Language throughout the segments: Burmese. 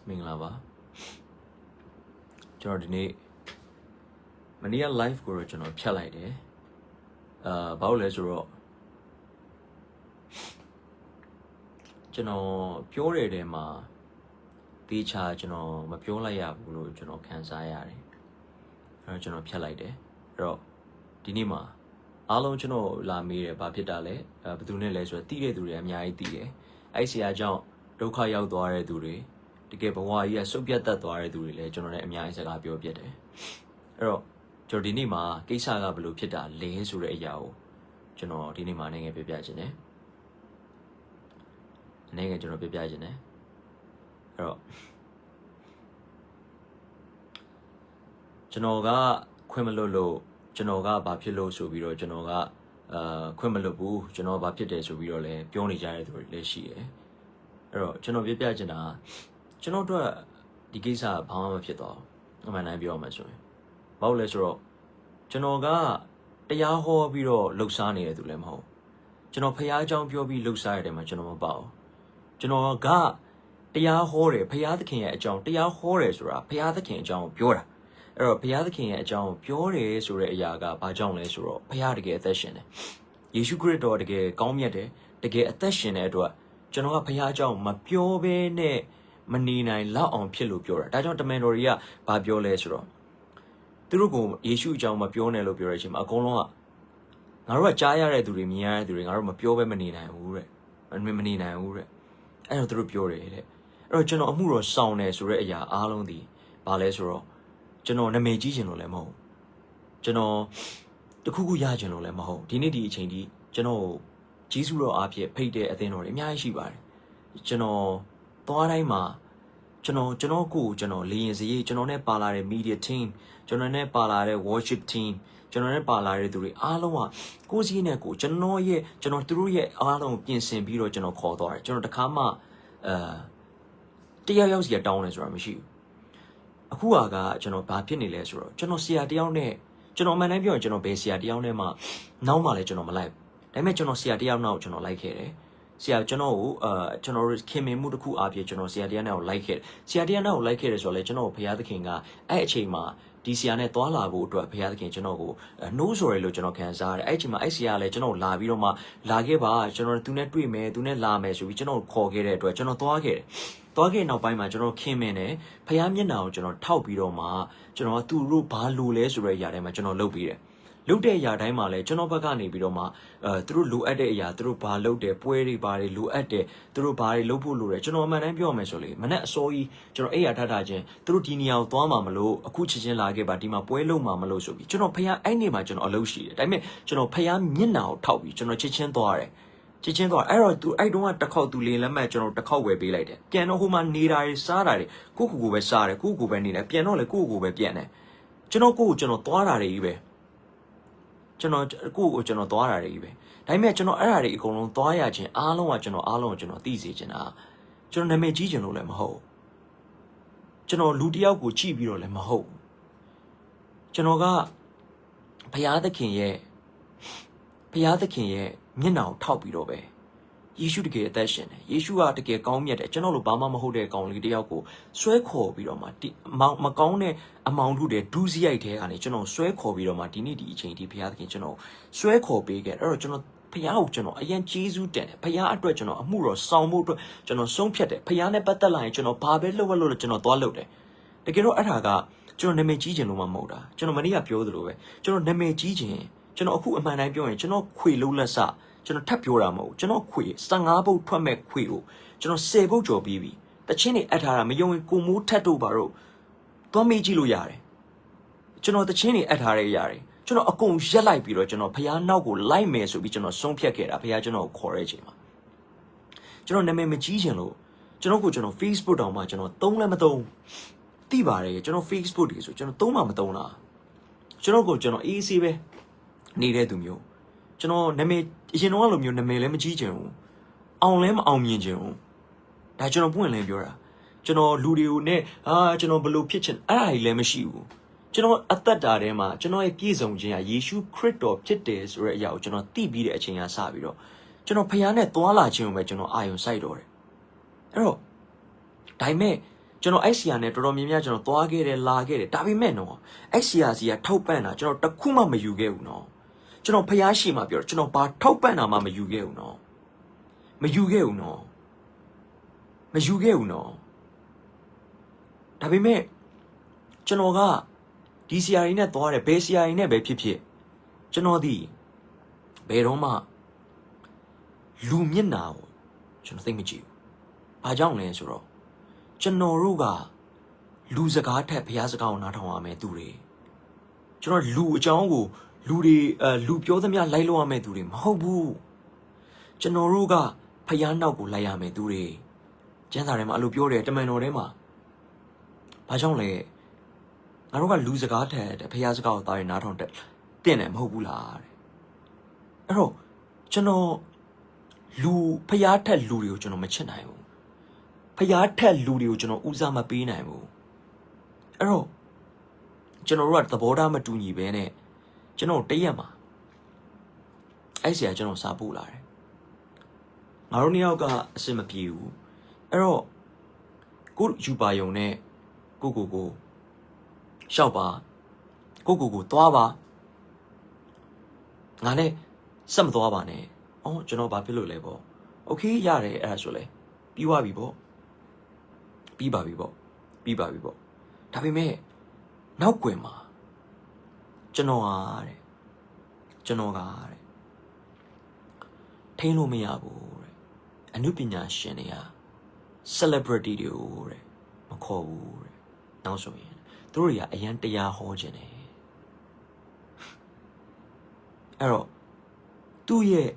မင်္ဂလာပါကျွန်တော်ဒီနေ့မနေ့က live ကိုတော့ကျွန်တော်ဖြတ်လိုက်တယ်ဘာလို့လဲဆိုတော့ကျွန်တော်ပြောတဲ့တဲမှာတေချာကျွန်တော်မပြောလိုက်ရဘူးလို့ကျွန်တော်ခံစားရတယ်အဲ့တော့ကျွန်တော်ဖြတ်လိုက်တယ်အဲ့တော့ဒီနေ့မှာအားလုံးကျွန်တော်လာမေးတယ်ဘာဖြစ်တာလဲဘယ်သူနဲ့လဲဆိုတော့တီးတဲ့သူတွေအများကြီးတီးတယ်အဲ့ဆရာကြောင့်ဒုက္ခရောက်သွားတဲ့သူတွေတကယ်ဘဝကြီးကစုပ်ပြတ်တတ်သွားတဲ့သူတွေလည်းကျွန်တော်လည်းအများကြီးစကားပြောပြတယ်အဲ့တော့ကျွန်တော်ဒီနေ့မှာကိစ္စကဘယ်လိုဖြစ်တာလဲဆိုတဲ့အရာကိုကျွန်တော်ဒီနေ့မှာအနေငယ်ပြပြခြင်းတယ်အနေငယ်ကျွန်တော်ပြပြခြင်းတယ်အဲ့တော့ကျွန်တော်ကခွင့်မလွတ်လို့ကျွန်တော်ကဘာဖြစ်လို့ဆိုပြီးတော့ကျွန်တော်ကခွင့်မလွတ်ဘူးကျွန်တော်ဘာဖြစ်တယ်ဆိုပြီးတော့လည်းပြောနေကြတဲ့သူတွေလည်းရှိတယ်အဲ့တော့ကျွန်တော်ပြပြချင်တာကျွန်တော်တို့ဒီကိစ္စဘာမှမဖြစ်တော့အမှန်တမ်းပြောမှဆိုရင်ဘာလို့လဲဆိုတော့ကျွန်တော်ကတရားဟောပြီးတော့လှုပ်ရှားနေတဲ့သူလည်းမဟုတ်ကျွန်တော်ဖះအကြောင်းပြောပြီးလှုပ်ရှားရတဲ့မှာကျွန်တော်မပေါ့ကျွန်တော်ကတရားဟောတယ်ဖះသခင်ရဲ့အကြောင်းတရားဟောတယ်ဆိုတာဖះသခင်အကြောင်းပြောတာအဲ့တော့ဘုရားသခင်ရဲ့အကြောင်းပြောတယ်ဆိုတဲ့အရာကဘာကြောင့်လဲဆိုတော့ဘုရားတကယ်အသက်ရှင်တယ်ယေရှုခရစ်တော်တကယ်ကောင်းမြတ်တယ်တကယ်အသက်ရှင်တဲ့အတွက်ကျွန်တော်ကဘုရားအကြောင်းမပြောဘဲနဲ့မနေနိုင်လောက်အောင်ဖြစ်လို့ပြောတာဒါကြောင့်တမန်တော်တွေကဘာပြောလဲဆိုတော့သူတို့ကယေရှုအကြောင်းမပြောနဲ့လို့ပြောတဲ့အချိန်မှာအကုန်လုံးကငါတို့ကကြားရတဲ့သူတွေမြင်ရတဲ့သူတွေငါတို့မပြောဘဲမနေနိုင်ဘူးတဲ့မနေနိုင်ဘူးတဲ့အဲ့တော့သူတို့ပြောတယ်တဲ့အဲ့တော့ကျွန်တော်အမှုတော်ဆောင်တယ်ဆိုတဲ့အရာအားလုံးဒီဘာလဲဆိုတော့ကျွန်တော်နာမည်ကြီးခြင်းလို့လည်းမဟုတ်ကျွန်တော်တခုခုရခြင်းလို့လည်းမဟုတ်ဒီနေ့ဒီအချိန်ဒီကျွန်တော်ဂျေဇုတော်အားဖြင့်ဖိတ်တဲ့အသင်းတော်တွေအများကြီးရှိပါတယ်ကျွန်တော်သွားတိုင်းမှာကျွန်တော်ကိုကျွန်တော်လေရင်စရေးကျွန်တော်နဲ့ပါလာတဲ့ media team ကျွန်တော်နဲ့ပါလာတဲ့ worship team ကျွန်တော်နဲ့ပါလာတဲ့သူတွေအားလုံးကကိုယ်စီးနဲ့ကိုကျွန်တော်သူတို့ရဲ့အားလုံးပြင်ဆင်ပြီးတော့ကျွန်တော်ခေါ်သွားတယ်ကျွန်တော်တခါမှတရားရောက်စီတောင်းတယ်ဆိုတာမရှိဘူးအခုကကျွန်တော်ဘာဖြစ်နေလဲဆိုတော့ကျွန်တော်ဆရာတယောက်နဲ့ကျွန်တော်အမှန်တမ်းပြောရင်ကျွန်တော်ဘယ်ဆရာတယောက်နဲ့မှနောက်မှလည်းကျွန်တော်မလိုက်ဘူးဒါပေမဲ့ကျွန်တော်ဆရာတယောက်နောက်ကျွန်တော်လိုက်ခဲ့တယ်ဆရာကျွန်တော်ကိုကျွန်တော်ခင်မင်မှုတစ်ခုအားဖြင့်ကျွန်တော်ဆရာတယောက်နဲ့ကိုလိုက်ခဲ့တယ်ဆရာတယောက်နဲ့ကိုလိုက်ခဲ့တယ်ဆိုတော့လေကျွန်တော်ဘုရားသခင်ကအဲ့အချိန်မှာဒီဆရာနဲ့တွာလာဖို့အတွက်ဘုရားသခင်ကျွန်တော်ကိုနှိုးဆော်ရလို့ကျွန်တော်ခံစားရတယ်အဲ့အချိန်မှာအဲ့ဆရာကလည်းကျွန်တော်လာပြီးတော့မှလာခဲ့ပါကျွန်တော်သူနဲ့တွေ့မယ်သူနဲ့လာမယ်ဆိုပြီးကျွန်တော်ခေါ်ခဲ့တဲ့အတွက်ကျွန်တော်တွားခဲ့တယ်သွားခဲ့နောက်ပိုင်းမှာကျွန်တော်ခင်မင်တယ်ဖះမျက်နှာကိုကျွန်တော်ထောက်ပြီးတော့မှကျွန်တော်ကသူတို့ဘာလို့လဲဆိုတဲ့အရာတိုင်းမှာကျွန်တော်လုပ်ပြီးတယ်လုပ်တဲ့အရာတိုင်းမှာလည်းကျွန်တော်ဘက်ကနေပြီးတော့မှသူတို့လိုအပ်တဲ့အရာသူတို့ဘာလုပ်တယ်ပွဲတွေဘာတွေလိုအပ်တယ်သူတို့ဘာတွေလုပ်ဖို့လိုတယ်ကျွန်တော်အမှန်တမ်းပြောရမယ်ဆိုလေမနဲ့အစိုးကြီးကျွန်တော်အဲ့ရထထချင်းသူတို့ဒီနေရာကိုသွားမှာမလို့အခုချက်ချင်းလာခဲ့ပါဒီမှာပွဲလုပ်မှာမလို့ဆိုပြီးကျွန်တော်ဖះအဲ့နေမှာကျွန်တော်အလုပ်ရှိတယ်ဒါပေမဲ့ကျွန်တော်ဖះမျက်နှာကိုထောက်ပြီးကျွန်တော်ချက်ချင်းသွားတယ်ချင်းချင်းတော့အဲ့တော့သူအဲ့တုန်းကတစ်ခေါက်သူလေလက်မှတ်ကျွန်တော်တစ်ခေါက်ဝယ်ပေးလိုက်တယ်ပြန်တော့ဟိုမှာနေတာတွေစားတာတွေကိုကိုပဲစားတယ်ကိုပဲနေတယ်ပြန်တော့လေကိုပဲပြန်တယ်ကျွန်တော်ကျွန်တော်သွားတာတွေကြီးပဲကျွန်တော်ကျွန်တော်သွားတာတွေကြီးပဲဒါပေမဲ့ကျွန်တော်အဲ့ဓာတွေအကုန်လုံးသွားရခြင်းအားလုံးကကျွန်တော်သိစေချင်တာကျွန်တော်နာမည်ကြီးခြင်းလို့လည်းမဟုတ်ကျွန်တော်လူတစ်ယောက်ကိုကြည့်ပြီးတော့လည်းမဟုတ်ကျွန်တော်ကဘုရားသခင်ရဲ့မျက်နှာကိုထောက်ပြီးတော့ပဲယေရှုတကယ်အသက်ရှင်တယ်ယေရှုကတကယ်ကောင်းမြတ်တယ်ကျွန်တော်တို့ဘာမှမဟုတ်တဲ့ကောင်လေးတယောက်ကိုဆွဲခေါ်ပြီးတော့မှမကောင်းတဲ့အမောင်ထုတဲ့ဒူးစရိုက်ထဲကနေကျွန်တော်ဆွဲခေါ်ပြီးတော့မှဒီနေ့ဒီအချိန်ဒီဘုရားသခင်ကျွန်တော်ဆွဲခေါ်ပေးခဲ့အဲ့တော့ကျွန်တော်ဘုရားကိုကျွန်တော်အရင်ကျေးဇူးတင်တယ်ဘုရားအတွက်ကျွန်တော်အမှုတော်ဆောင်ဖို့အတွက်ကျွန်တော်ဆုံးဖြတ်တယ်ဘုရားနဲ့ပတ်သက်လာရင်ကျွန်တော်ဘာပဲလုပ်လို့ကျွန်တော်သွားလုပ်တယ်တကယ်တော့အဲ့ဒါကကျွန်တော်နာမည်ကြီးခြင်းလို့မှမဟုတ်တာကျွန်တော်မနေ့ကပြောသလိုပဲကျွန်တော်နာမည်ကြီးခြင်းကျွန်တော်အခုအမှန်တိုင်းပြောရင်ကျွန်တော်ခွေလုံးလက်စကျွန်တော်ထပ်ပြောတာမဟုတ်ကျွန်တော်ခွေ15ပုတ်ထွက်မဲ့ခွေကိုကျွန်တော်10ပုတ်ကျော်ပြီးပြီတချင်းတွေအပ်ထားတာမယုံရင်ကိုမိုးထက်တို့ပါတော့သွားမေးကြည့်လို့ရတယ်ကျွန်တော်တချင်းတွေအပ်ထားတဲ့ຢာတွေကျွန်တော်အကုန်ရက်လိုက်ပြီးတော့ကျွန်တော်ဖះနောက်ကိုလိုက်မယ်ဆိုပြီးကျွန်တော်ဆုံးဖြတ်ခဲ့တာဖះကျွန်တော်ကိုခေါ်တဲ့အချိန်မှာကျွန်တော်နာမည်မကြီးချင်လို့ကျွန်တော် Facebook တောင်မှကျွန်တော်သုံးလည်းမသုံးသိပါတယ်ကျွန်တော် Facebook တွေဆိုကျွန်တော်သုံးမှမသုံးလားကျွန်တော်အေးဆေးပဲနေတဲ့သူမျိုးကျွန်တော်နာမည်အရင်တော့လိုမျိုးနာမည်လည်းမကြီးချင်ဘူးအောင်လည်းမအောင်မြင်ချင်ဘူးဒါကျွန်တော်ပွင့်လင်းပြောတာကျွန်တော်လူတွေကိုနဲ့ကျွန်တော်ဘယ်လိုဖြစ်ချင်အဲ့ဒါကြီးလည်းမရှိဘူးကျွန်တော်အသက်တာထဲမှာကျွန်တော်ရဲ့ပြည့်စုံခြင်းကယေရှုခရစ်တော်ဖြစ်တယ်ဆိုတဲ့အရာကိုကျွန်တော်သိပြီးတဲ့အချိန်ကစပြီးတော့ကျွန်တော်ဖခင်နဲ့သွားလာခြင်းကိုပဲကျွန်တော်အာရုံစိုက်တော့တယ်အဲ့တော့ဒါပေမဲ့ ကျွန်တော်အဲ့ဆီယာနဲ့တော်တော်များများကျွန်တော်သွားခဲ့တယ်လာခဲ့တယ်ဒါပေမဲ့နော်အဲ့ဆီယာစီကထောက်ပံ့တာကျွန်တော်တခုမှမယူခဲ့ဘူးနော်ကျွန်တော်ဖျားရှိမှပြောတော့ကျွန်တော်ဘာထောက်ပံ့တာမှမယူခဲ့ဘူးနော်မယူခဲ့ဘူးနော်ဒါပေမဲ့ကျွန်တော်ကဒီဆီယာရင်းနဲ့သွားတယ်ဘယ်ဆီယာရင်းနဲ့ပဲဖြစ်ဖြစ်ကျွန်တော်ဒီဘယ်တော့မှလူမျက်နှာကိုကျွန်တော်သိမကြည့်ဘူး။ဘာကြောင့်လဲဆိုတော့ကျွန်တော်တို့ကလူစကားထက်ဘုရားစကားကိုနားထောင်ရမယ်သူတွေကျွန်တော်လူအကြောင်းကိုလူတွေလူပြောသမျှလိုက်လို့ရမယ်သူတွေမဟုတ်ဘူးကျွန်တော်တို့ကဘုရားနောက်ကိုလိုက်ရမယ်သူတွေကျမ်းစာထဲမှာအဲ့လိုပြောတယ်တမန်တော်ထဲမှာဘာကြောင့်လဲငါတို့ကလူစကားထက်ဘုရားစကားကိုတားရနားထောင်တဲ့တင်တယ်မဟုတ်ဘူးလားတဲ့အဲ့တော့ကျွန်တော်လူဖျားထက်လူတွေကိုကျွန်တော်မချစ်နိုင်ဘူးဖျားထက်လူတွေကိုကျွန်တော်ဦးစားမပေးနိုင်ဘူးအဲ့တော့ကျွန်တော်တို့ကသဘောထားမတူညီပဲနဲ့ကျွန်တော်တရက်မှာအဲ့ဆရာကျွန်တော်စာပို့လာတယ်ငါတို့နှစ်ယောက်ကအဆင်မပြေဘူးအဲ့တော့ကိုယူပါယုံနဲ့ကိုရှောက်ပါကိုသွားပါငါနဲ့စက်မသွားပါနဲ့အော်ကျွန်တော်ဘာဖြစ်လို့လဲပေါ့โอเคရတယ်အဲ့ဒါဆိုလဲပြီးသွားပြီပေါ့ပြီးပါပြီပေါ့ဒါပေမဲ့နောက်ကွယ်မှာကျွန်တော်ကတဲ့ထိန်းလို့မရဘူးတဲ့အနုပညာရှင်တွေက celebrity တွေကိုတဲ့မခေါ်ဘူးတဲ့နောက်ဆိုရင်သူတို့တွေကအရန်တရားဟောခြင်းတယ်အဲ့တော့သူ့ရဲ့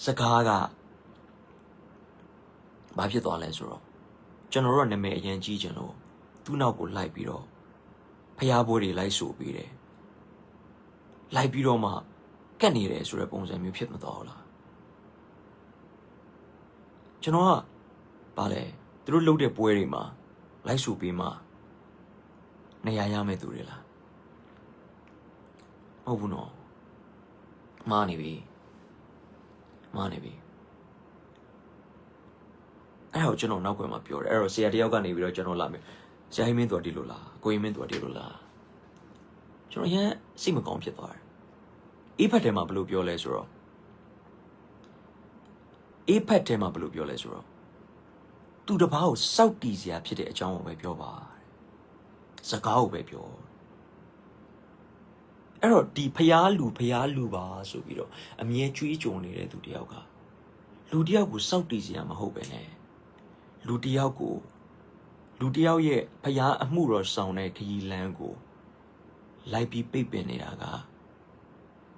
စကားကဘာဖြစ်သွားလဲဆိုတော့ကျွန်တော်တို့ကနာမည်အရင်ကြီးကျင်လို့သူ့နောက်ကိုလိုက်ပြီးတော့ဖျားပွဲတွေလိုက်ဆိုပြီးတယ်လိုက်ပြီးတော့မှကတ်နေတယ်ဆိုတဲ့ပုံစံမျိုးဖြစ်မသွားဘူးလားကျွန်တော်ကဘာလဲသူတို့လုပ်တဲ့ပွဲတွေမှာလိုက်ဆိုပြီးမှနေရာရမယ်သူတွေလားမဟုတ်ဘူးနော်မာနေပြီအဲ့တော့ကျွန်တော်နောက်ကွယ်မှာပြောတယ်အဲ့တော့ဆရာတယောက်ကနေပြီးတော့ကျွန်တော်လာမယ်ဆရာဟိမင်းသူကဒီလိုလားကိုဟိမင်းသူကဒီလိုလားကျွန်တော်ရမ်းစိတ်မကောင်းဖြစ်သွားတယ်အေးဖက်ထဲမှာဘယ်လိုပြောလဲဆိုတော့သူတပားကိုစောက်တီးစရာဖြစ်တဲ့အကြောင်းကိုပဲပြောပါစကားကိုပဲပြောအဲ့တော့ဒီဖျားလူပါဆိုပြီးတော့အမြဲကြွေးကြုံနေတဲ့သူတယောက်ကလူတယောက်ကိုစောက်တီးစရာမဟုတ်ပဲနဲ့လူတယောက်ရဲ့ဖျားအမှုတော်ဆောင်တဲ့ခရီးလမ်းကိုလိုက်ပြီးပိတ်ပင်နေတာက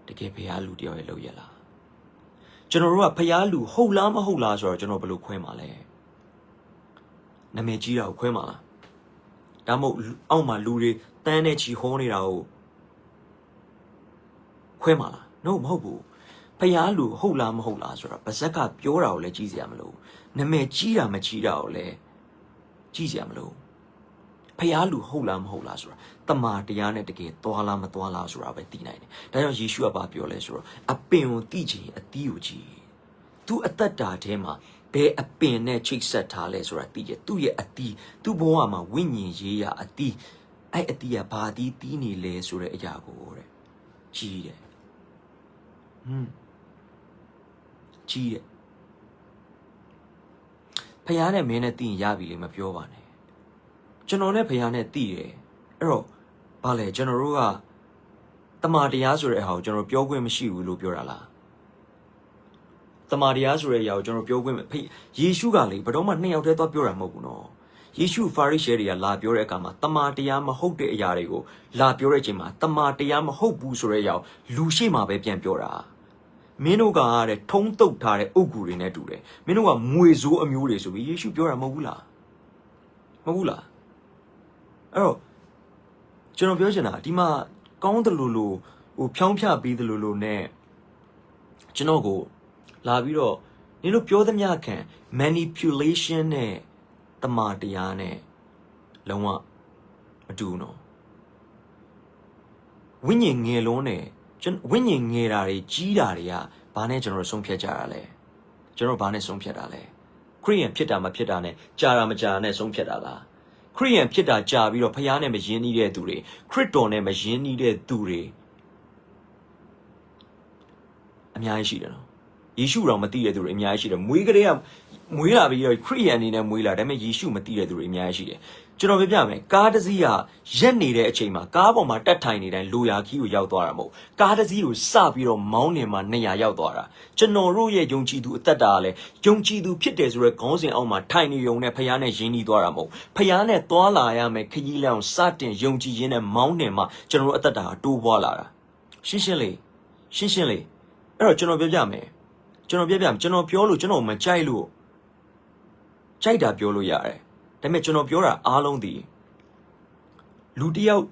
တကယ်ဖျားလူတယောက်ရဲ့လုပ်ရလားကျွန်တော်တို့ကဖျားလူဟုတ်လားမဟုတ်လားဆိုတော့ကျွန်တော်ဘယ်လိုခွဲမှာလဲနာမည်ကြီးတာကိုခွဲမှာလားဒါမှမဟုတ်အောက်မှာလူတွေတန်းနဲ့ချီဟောနေတာကိုခွဲမှာလား no မဟုတ်ဘူးဖျားလူဟုတ်လားမဟုတ်လားဆိုတော့ဗဇက်ကပြောတာကိုလည်းကြီးစရာမလိုနာမည်ကြီးတာမကြီးတာကိုလည်းကြီးစရာမလိုဖျားလူဟုတ်လားမဟုတ်လားဆိုတာတမာတရားနဲ့တကယ်သွားလားမသွားလားဆိုတာပဲသိနိုင်တယ်ဒါကြောင့်ယေရှုကပြောလဲဆိုတော့အပင်ကိုသိချင်အသီးကိုကြည့်သူအသက်တာထဲမှာဘယ်အပင်နဲ့ချိတ်ဆက်ထားလဲဆိုတာသိတယ်သူ့ရဲ့အသီးသူ့ဘဝမှာဝိညာဉ်ရေးရာအသီးအဲ့အသီးကဘာသီးတီးနေလဲဆိုတဲ့အရာကိုတဲ့ကြီးတယ်ကြီးတယ်ဖယားနဲ့မင်းနဲ့သိရင်ရပြီလေမပြောပါနဲ့ကျွန်တော်နဲ့ဖယားနဲ့သိတယ်အဲ့တော့ဘာလဲကျွန်တော်တို့ကတမာတရားဆိုတဲ့အဟာကိုကျွန်တော်ပြောခွင့်မရှိဘူးလို့ပြောတာလားတမာတရားဆိုတဲ့အရာကိုကျွန်တော်ပြောခွင့်ယေရှုကလေဘယ်တော့မှနှစ်ယောက်တည်းသွားပြောတာမဟုတ်ဘူးနော်ယေရှုဖာရိရှဲတွေကလာပြောတဲ့အခါမှာတမာတရားမဟုတ်တဲ့အရာတွေကိုလာပြောတဲ့အချိန်မှာတမာတရားမဟုတ်ဘူးဆိုတဲ့အရာကိုလူရှိမှပဲပြန်ပြောတာမင်းတို့ကတဲ့ထုံးတုပ်ထားတဲ့အုတ်ဂူတွေနဲ့တူတယ်မင်းတို့ကမွေဆိုးအမျိုးတွေဆိုပြီးယေရှုပြောတာမဟုတ်ဘူးလားအဲ့တော့ကျွန်တော်ပြောချင်တာဒီမှာကောင်းတယ်လို့ဟိုဖြောင်းဖြပေးတယ်လို့နဲ့ကျွန်တော်ကိုလာပြီးတော့နင်တို့ပြောသမျှခံ manipulation နဲ့တမာတရားနဲ့လုံးဝမတူဘူးနော်ဝိညာဉ်ငယ်လုံးနဲ့ဝိညာဉ်ငယ်တာတွေကြီးတာတွေကဘာနဲ့ကျွန်တော်တို့ဆုံးဖြတ်ကြတာလဲကျွန်တော်ဘာနဲ့ဆုံးဖြတ်တာလဲခရိယန်ဖြစ်တာမဖြစ်တာနဲ့ကြာတာမကြာတာနဲ့ဆုံးဖြတ်တာလား ခရိယန်ဖြစ်တာကြာပြီးတော့ဖျားနဲ့မယဉ်နီးတဲ့သူတွေခရစ်တော်နဲ့မယဉ်နီးတဲ့သူတွေအများကြီးရှိတယ်နော်ယေရှုတော်မသိတဲ့သူတွေအများကြီးရှိတယ်မွေးကလေးကမွေးလာပြီးတော့ခရိယန်အနေနဲ့မွေးလာဒါပေမဲ့ယေရှုမသိတဲ့သူတွေအများကြီးရှိတယ်ကျွန်တော်ပြပြမယ်ကားတစ်စီးကရက်နေတဲ့အချိန်မှာကားပေါ်မှာတက်ထိုင်နေတိုင်းလိုရာခီးကိုရောက်သွားတာမဟုတ်ကားတစ်စီးကိုစပြီးတော့မောင်းနေမှာ200ရောက်သွားတာကျွန်တော်တို့ရဲ့ယုံကြည်သူအသက်တာကလည်းယုံကြည်သူဖြစ်တယ်ဆိုရဲခေါင်းစဉ်အောက်မှာထိုင်နေုံနဲ့ဖခင်နဲ့ယဉ်နီးသွားတာမဟုတ်ဖခင်နဲ့သွားလာရမယ်ခရီးလမ်းစတင်ယုံကြည်ခြင်းနဲ့မောင်းနေမှာကျွန်တော်တို့အသက်တာတိုးပွားလာတာရှင်းရှင်းလေးအဲ့တော့ကျွန်တော်ပြမယ်ကျွန်တော်ပြောလို့ကျွန်တော်မကြိုက်လို့ကြိုက်တာပြောလို့ရတယ်ဒါပေမဲ့ကျွန်တော်ပြောတာအားလုံးဒီလူတယောက်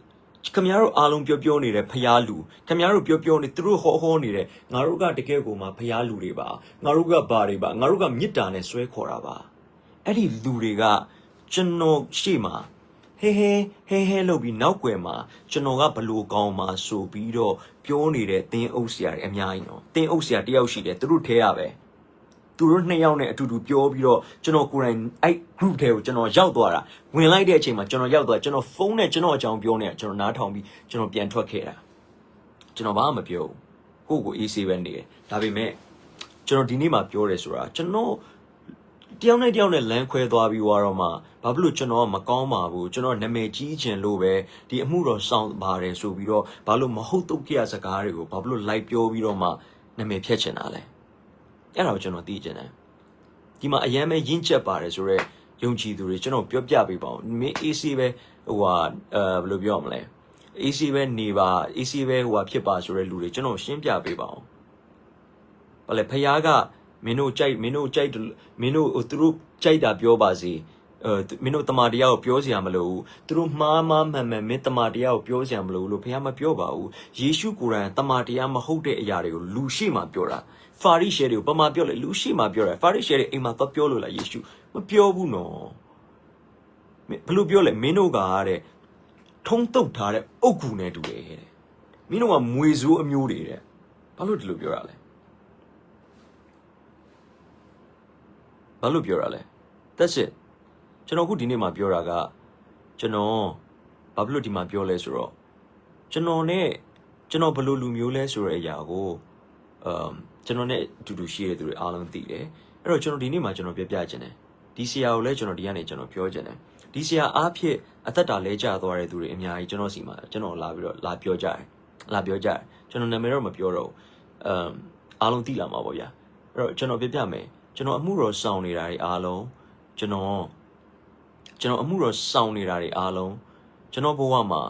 ခင်ဗျားတို့အားလုံးပြောနေတဲ့ဖျားလူခင်ဗျားတို့ပြောနေသူတို့ဟောနေတဲ့ငါတို့ကတကယ်ကိုမှဖျားလူတွေပါငါတို့ကဘာတွေပါငါတို့ကမေတ္တာနဲ့ဆွဲခေါ်တာပါအဲ့ဒီလူတွေကကျွန်တော်ရှေ့မှာဟဲလို့ပြီးနောက်ွယ်မှာကျွန်တော်ကဘလို့ကောင်းမှာဆိုပြီးတော့ပြောနေတဲ့တင်းအုပ်ဆရာတွေအများကြီးနော်တင်းအုပ်ဆရာတယောက်ရှိတယ်သူတို့ထဲရပဲသူတို့2ယောက်နဲ့အတူတူပြောပြီးတော့ကျွန်တော်ကိုယ်တိုင်အဲ့ group ထဲကိုကျွန်တော်ရောက်သွားတာဝင်လိုက်တဲ့အချိန်မှာကျွန်တော်ရောက်သွားကျွန်တော်ဖုန်းနဲ့ကျွန်တော်အကြောင်းပြောနေတာကျွန်တော်နားထောင်ပြီးကျွန်တော်ပြန်ထွက်ခဲ့တာကျွန်တော်ဘာမှမပြောဘူးကိုယ့်ကိုအေးဆေးပဲနေတယ်ဒါပေမဲ့ကျွန်တော်ဒီနေ့မှပြောတယ်ဆိုတာကျွန်တော်တယောက်နဲ့လမ်းခွဲသွားပြီးတော့မှဘာဖြစ်လို့ကျွန်တော်ကမကောင်းပါဘူးကျွန်တော်နာမည်ကြီးခြင်းလို့ပဲဒီအမှုတော်ဆောင်ပါတယ်ဆိုပြီးတော့ဘာလို့မဟုတ်တုတ်ကြစကားတွေကိုဘာဖြစ်လို့လိုက်ပြောပြီးတော့မှနာမည်ဖြတ်ချင်တာလဲအဲ့ဒါကိုကျွန်တော်သိချင်တယ်ဒီမှာအရန်ပဲရင့်ချက်ပါတယ်ဆိုတော့ယုံကြည်သူတွေကျွန်တော်ပြောပြပေးပါဦးမင်း AC ပဲဟိုဟာဘယ်လိုပြောရမလဲ AC ပဲနေပါ AC ပဲဟိုဟာဖြစ်ပါဆိုတဲ့လူတွေကျွန်တော်ရှင်းပြပေးပါဦးဘာလဲဖခင်ကမင်းတို့ကြိုက်မင်းတို့သူတို့ကြိုက်တာပြောပါစေမင်းတို့တမန်တရားကိုပြောစရာမလိုဘူးသူတို့မှားမှန်မင်းတမန်တရားကိုပြောစရာမလိုဘူးလို့ဖခင်မပြောပါဘူးယေရှုကိုယ်တိုင်တမန်တရားမဟုတ်တဲ့အရာတွေကိုလူရှိမှပြောတာဖာရိရှဲတွေကိုပမာပြောလေလူရှိမှပြောတယ်ဖာရိရှဲတွေအိမ်မှာတော့ပြောလို့လားယေရှုမပြောဘူးနော်ဘယ်လိုပြောလဲမင်းတို့ကတဲ့ထုံးတုတ်ထားတဲ့အုတ်ဂူနဲ့တူတယ်တဲ့မင်းတို့ကမွေစိုးအမျိုးတွေတဲ့ဘာလို့ဒီလိုပြောရလဲဘာလို့ပြောရလဲ that's it ကျွန်တော်ခုဒီနေ့မှာပြောတာကကျွန်တော်ဘာဖြစ်လို့ဒီမှာပြောလဲဆိုတော့ကျွန်တော်ဘယ်လိုလူမျိုးလဲဆိုတဲ့အရာကိုကျွန်တော်နဲ့အတူတူရှိတဲ့သူတွေအားလုံးသိတယ်အဲ့တော့ကျွန်တော်ဒီနေ့မှာကျွန်တော်ပြချင်တယ်ဒီဆရာကိုလည်းကျွန်တော်ဒီကနေကျွန်တော်ပြောချင်တယ်ဒီဆရာအားဖြင့်အသက်တာလဲကျသွားတဲ့သူတွေအများကြီးကျွန်တော်စီမှာကျွန်တော်လာပြီးတော့လာပြောကြတယ်ကျွန်တော်နာမည်တော့မပြောတော့ဘူးအားလုံးသိလာမှာပေါ့ဗျာအဲ့တော့ကျွန်တော်ပြမယ်ကျွန်တော်အမှုတော်ဆောင်နေတာတွေအားလုံးကျွန်တော်အမှုတော်ဆောင်နေတာတွေအားလုံးကျွန်တော်ဘဝမှာ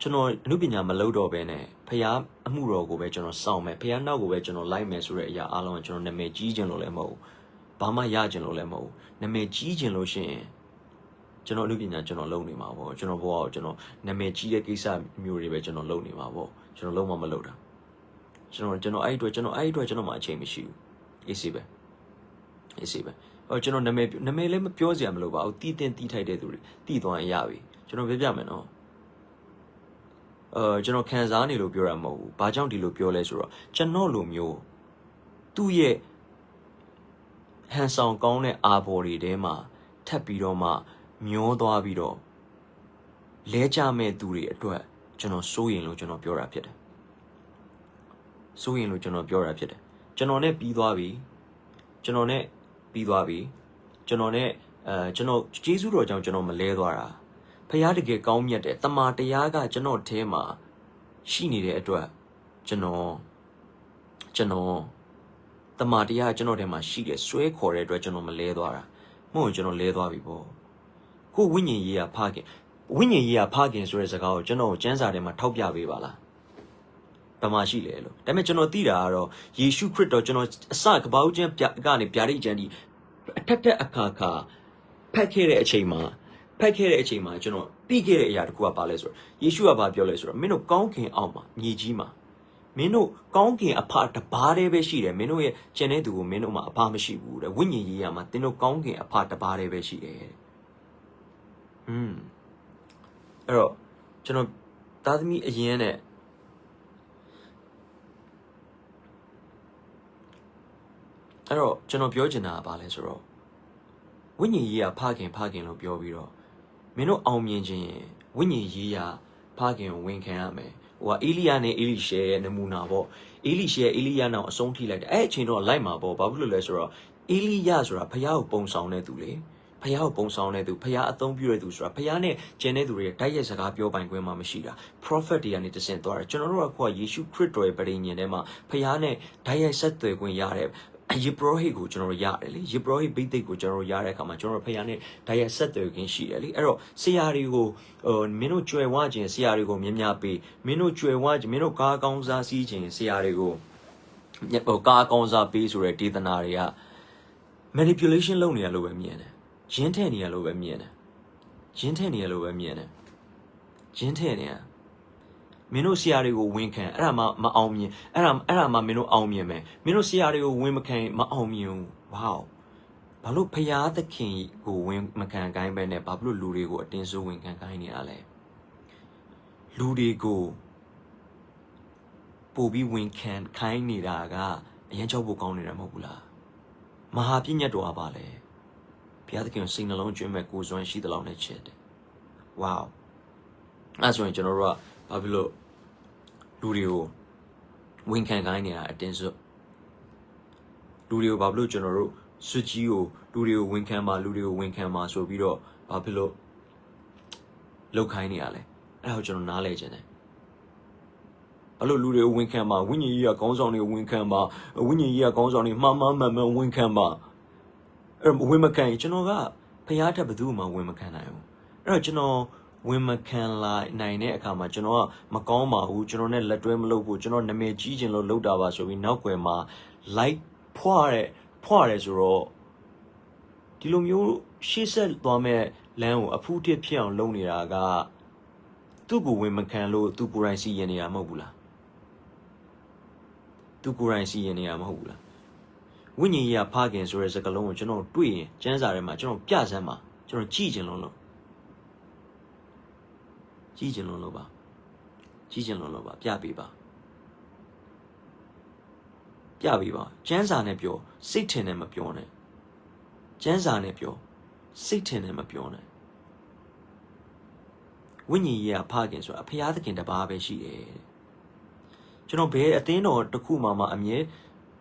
ကျွန်တော်အမှုပညာမလုပ်တော့ဘဲနဲ့ဖခင်အမှုတော်ကိုပဲကျွန်တော်စောင့်မယ်ဖခင်နောက်ကိုပဲကျွန်တော်လိုက်မယ်ဆိုတဲ့အရာအားလုံးကကျွန်တော်နာမည်ကြီးခြင်းလို့လည်းမဟုတ်ဘာမှရခြင်းလို့လည်းမဟုတ်နာမည်ကြီးခြင်းလို့ရှိရင်ကျွန်တော်အမှုပညာကျွန်တော်လုပ်နေမှာပေါ့ကျွန်တော်ဘဝကိုကျွန်တော်နာမည်ကြီးတဲ့ကိစ္စမျိုးတွေပဲကျွန်တော်လုပ်နေမှာပေါ့ကျွန်တော်လုံးဝမလုပ်တာကျွန်တော်အဲ့အတွက်ကျွန်တော်မှအချိန်မရှိဘူးအေးစေးပဲကျွန်တော်နာမည်လည်းမပြောစရာမလိုပါဘူးတီးတင်တီးထိုက်တဲ့သူတွေတီးသွားရင်ရပြီကျွန်တော်ပြမယ်နော်ကျွန်တော်ခံစားနေလို့ပြောတာမဟုတ်ဘူး။ဘာကြောင့်ဒီလိုပြောလဲဆိုတော့ကျွန်တော်လိုမျိုးသူ့ရဲ့ဟန်ဆောင်ကောင်းတဲ့အာဘော်တွေထဲမှာထပ်ပြီးတော့မှမျောသွားပြီးတော့လဲကြမဲ့သူတွေအတွက်ကျွန်တော်စိုးရင်လို့ကျွန်တော်ပြောတာဖြစ်တယ်။စိုးရင်လို့ကျွန်တော်ပြောတာဖြစ်တယ်။ကျွန်တော်နဲ့ပြီးသွားပြီ။ကျွန်တော်ကျေးဇူးတော်ကြောင့်ကျွန်တော်မလဲသွားတာ။ဖခင်တကယ်ကောင်းမြတ်တယ်တမာတရားကကျွန်တော်ထဲမှာရှိနေတဲ့အတွက်ကျွန်တော်တမာတရားကျွန်တော်ထဲမှာရှိတယ်ဆွဲခေါ်တဲ့အတွက်ကျွန်တော်မလဲသွားတာမဟုတ်ကျွန်တော်လဲသွားပြီပေါ့ကိုဝိညာဉ်ရေးကဖခင်ဆိုတဲ့စကားကိုကျွန်တော်ကျမ်းစာထဲမှာထောက်ပြပေးပါလားဘာမှရှိလေလို့ဒါပေမဲ့ကျွန်တော်သိတာကတော့ယေရှုခရစ်တော်ကျွန်တော်အစကပောက်ကျမ်းကနေဗျာဒိတ်ကျမ်းဒီအထက်အခါဖတ်ခဲ့တဲ့အချိန်မှာကျွန်တော်သိခဲ့တဲ့အရာတစ်ခုကဘာလဲဆိုတော့ယေရှုကဘာပြောလဲဆိုတော့မင်းတို့ကောင်းကင်အောက်မှာမြေကြီးမှာမင်းတို့ကောင်းကင်အဖတပါးတည်းပဲရှိတယ်မင်းတို့ရဲ့ကျန်တဲ့သူကိုမင်းတို့မှာအဖမရှိဘူးတဲ့ဝိညာဉ်ရေးရမှာသင်တို့ကောင်းကင်အဖတပါးတည်းပဲရှိတယ်တဲ့အဲ့တော့ကျွန်တော်သားသမီးအရင်နဲ့အဲ့တော့ကျွန်တော်ပြောချင်တာကဘာလဲဆိုတော့ဝိညာဉ်ရေးကဖခင်လို့ပြောပြီးတော့ Meno Almian, Winnie Yia, Pagan, Winkame, or Eliane Elisha and the Munabo, Elisha Eliana, Sonti like Achino Lima, Babu Lesra, Eliazra, Payao Bonsone Dule, Payao Bonsone du, Paya Athon Buredusra, Payane, Genedure, Tayas Agapio Banguema Mashida, Prophet Yanita Centora, General Qua Yishu Critro, Padinema, Payane, Tayasat when Yareb. Yibrohi go general yarely, Yibrohi big go general yare, come a general payane, Tayasat against Shieli, Ero, Siarigo, Mino Chue watching, Siarigo, Miapi, Mino Chue watch, Mino Gargonza sieging, Siarigo, Yepo Gargonza piece or a tithanaria. Manipulation lonely allo miene, Gentenia allo miene, Gentenia allo miene, Gentenia. Mino Siarigo winkan, Erama Maomi, Erama Mino Aumie, Mino Siarigo Wimcan Maomium. Wow. Palo Paya the king go win Macan Gain Bene, Pablo Ludigo, Denso Wincan Gaini Ale. Ludigo Bobby Wincan, Kaini Raga, Yancho Boconi Ramobula. Mahapina do Abale. Piatkin sing alone, Jim goes on she the long ched. Wow. That's when General. Pablo Ludio Wincan Gania at Denso Ludio Pablo General Sugio Ludio Wincama Ludio Wincama so Vido Pablo Locaniale. How general knowledge in it. Pablo Ludio Wincama, Winnie goes on your Wincama, Winnie goes on your Mamma Wincama. Wimacan, Genoa, Payata Baduma Wimacanayo. General Wimacan la nine kama general Macoma who general Ladrem logo general Nameji and Lodava so we know Quema like poire as raw. Dilumio she said Dome Lam a putty pian lonely aga Tugu Wimacan lo Tukuransi and Yamobula Tukuransi and Yamobula Winnie ya Pagans or as a galon general Dui Janzarema general Piazama general Gijan Lolo Gijan Loloba Piabiba Piabiba Janza Nepio Satan and Mapione Janza Nepio Satan and Mapione Winnie ya Pagans or a Piathic in the Barbe she General Bay Atheno Tokuma Amye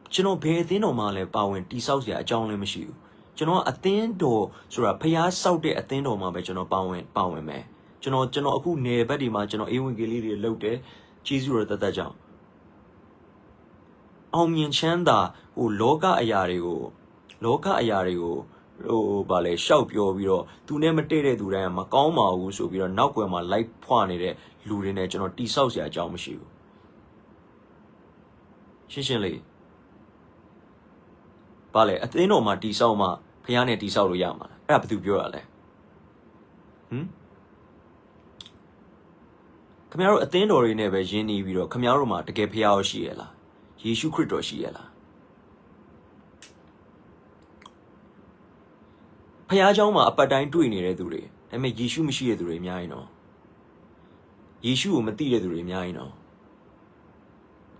General Bay Atheno Male Bowen Tisausia John Lemashu General Athendo so a Pia Saudi Atheno Mabe General Bowen me General who near Betty Ma General Ewan Gilly Lote Chisura the Dajan Omian Chanda who Loka Ayarigo Oh Bale Shop your Viro to Nematere Duram Macoma who so we are now going my life pointed Lurine General Tisausia Jamashu Shishinly Bale Atheno Ma Tisama Piane Tisau Yama Rap to Burale Camaro Atheno in a Virginia Viro Camaroma to get Piao Shiela Yishu Crito Shiela Payajoma up a dime to in a dure and make Yishu Mishia dure Miano Yishu Matia dure Miano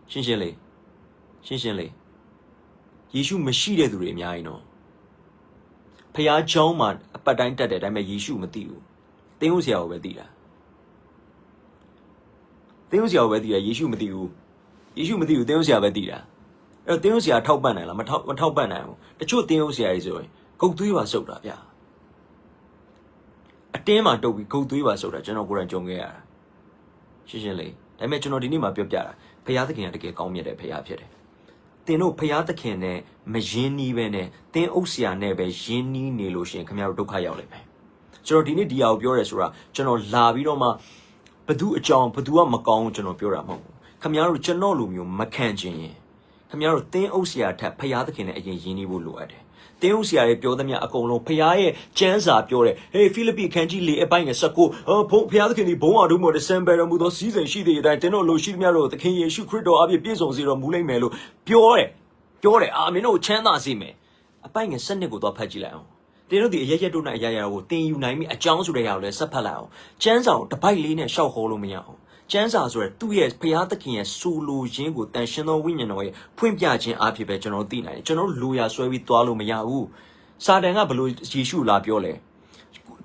Shinshele Yishu Mashida dure Miano Payajoma up a dime that I make Yishu Matiu Theosia over there Theosia over there Yishu Matiu Theosia over there Theosia top banana top banana the truth Theosia is go to your soda yeah a tema do we go to your soda general Guran Jonga Shishinle I mention not in my Piara Payathakin to get come yet a payapere they know Payathakin Majini Vene then Osia nebe Jini Nilushin come out to Kayale so Dini Dia Buresra General Lavidoma Padu a John Padua Macon General Puramo come out General Lumio Macanjin come out then Osia tap Payathakin again Jini Wuluade Theosia Pio them a colo Payae Janza Pure hey Philippi Canji buying a saco oh Piathakin Boadumo December Mudo season she did that no Lushimaro the King Yeshu Crido Abby Piso Zero Mule Melo Pure I mean no Chana Zime a buying a Sunday go to Pagilao they know the Yayaduna Yaya will think you name me a Jones Real Sapalao Janza the Pilene Shao Holomiao Janza were 2 years Payathakin Sulu Jingo National Winning away Point Piagin Api General Dina General Luya Swevi Tualu Mayau Sadanga Blue Jishu La Piole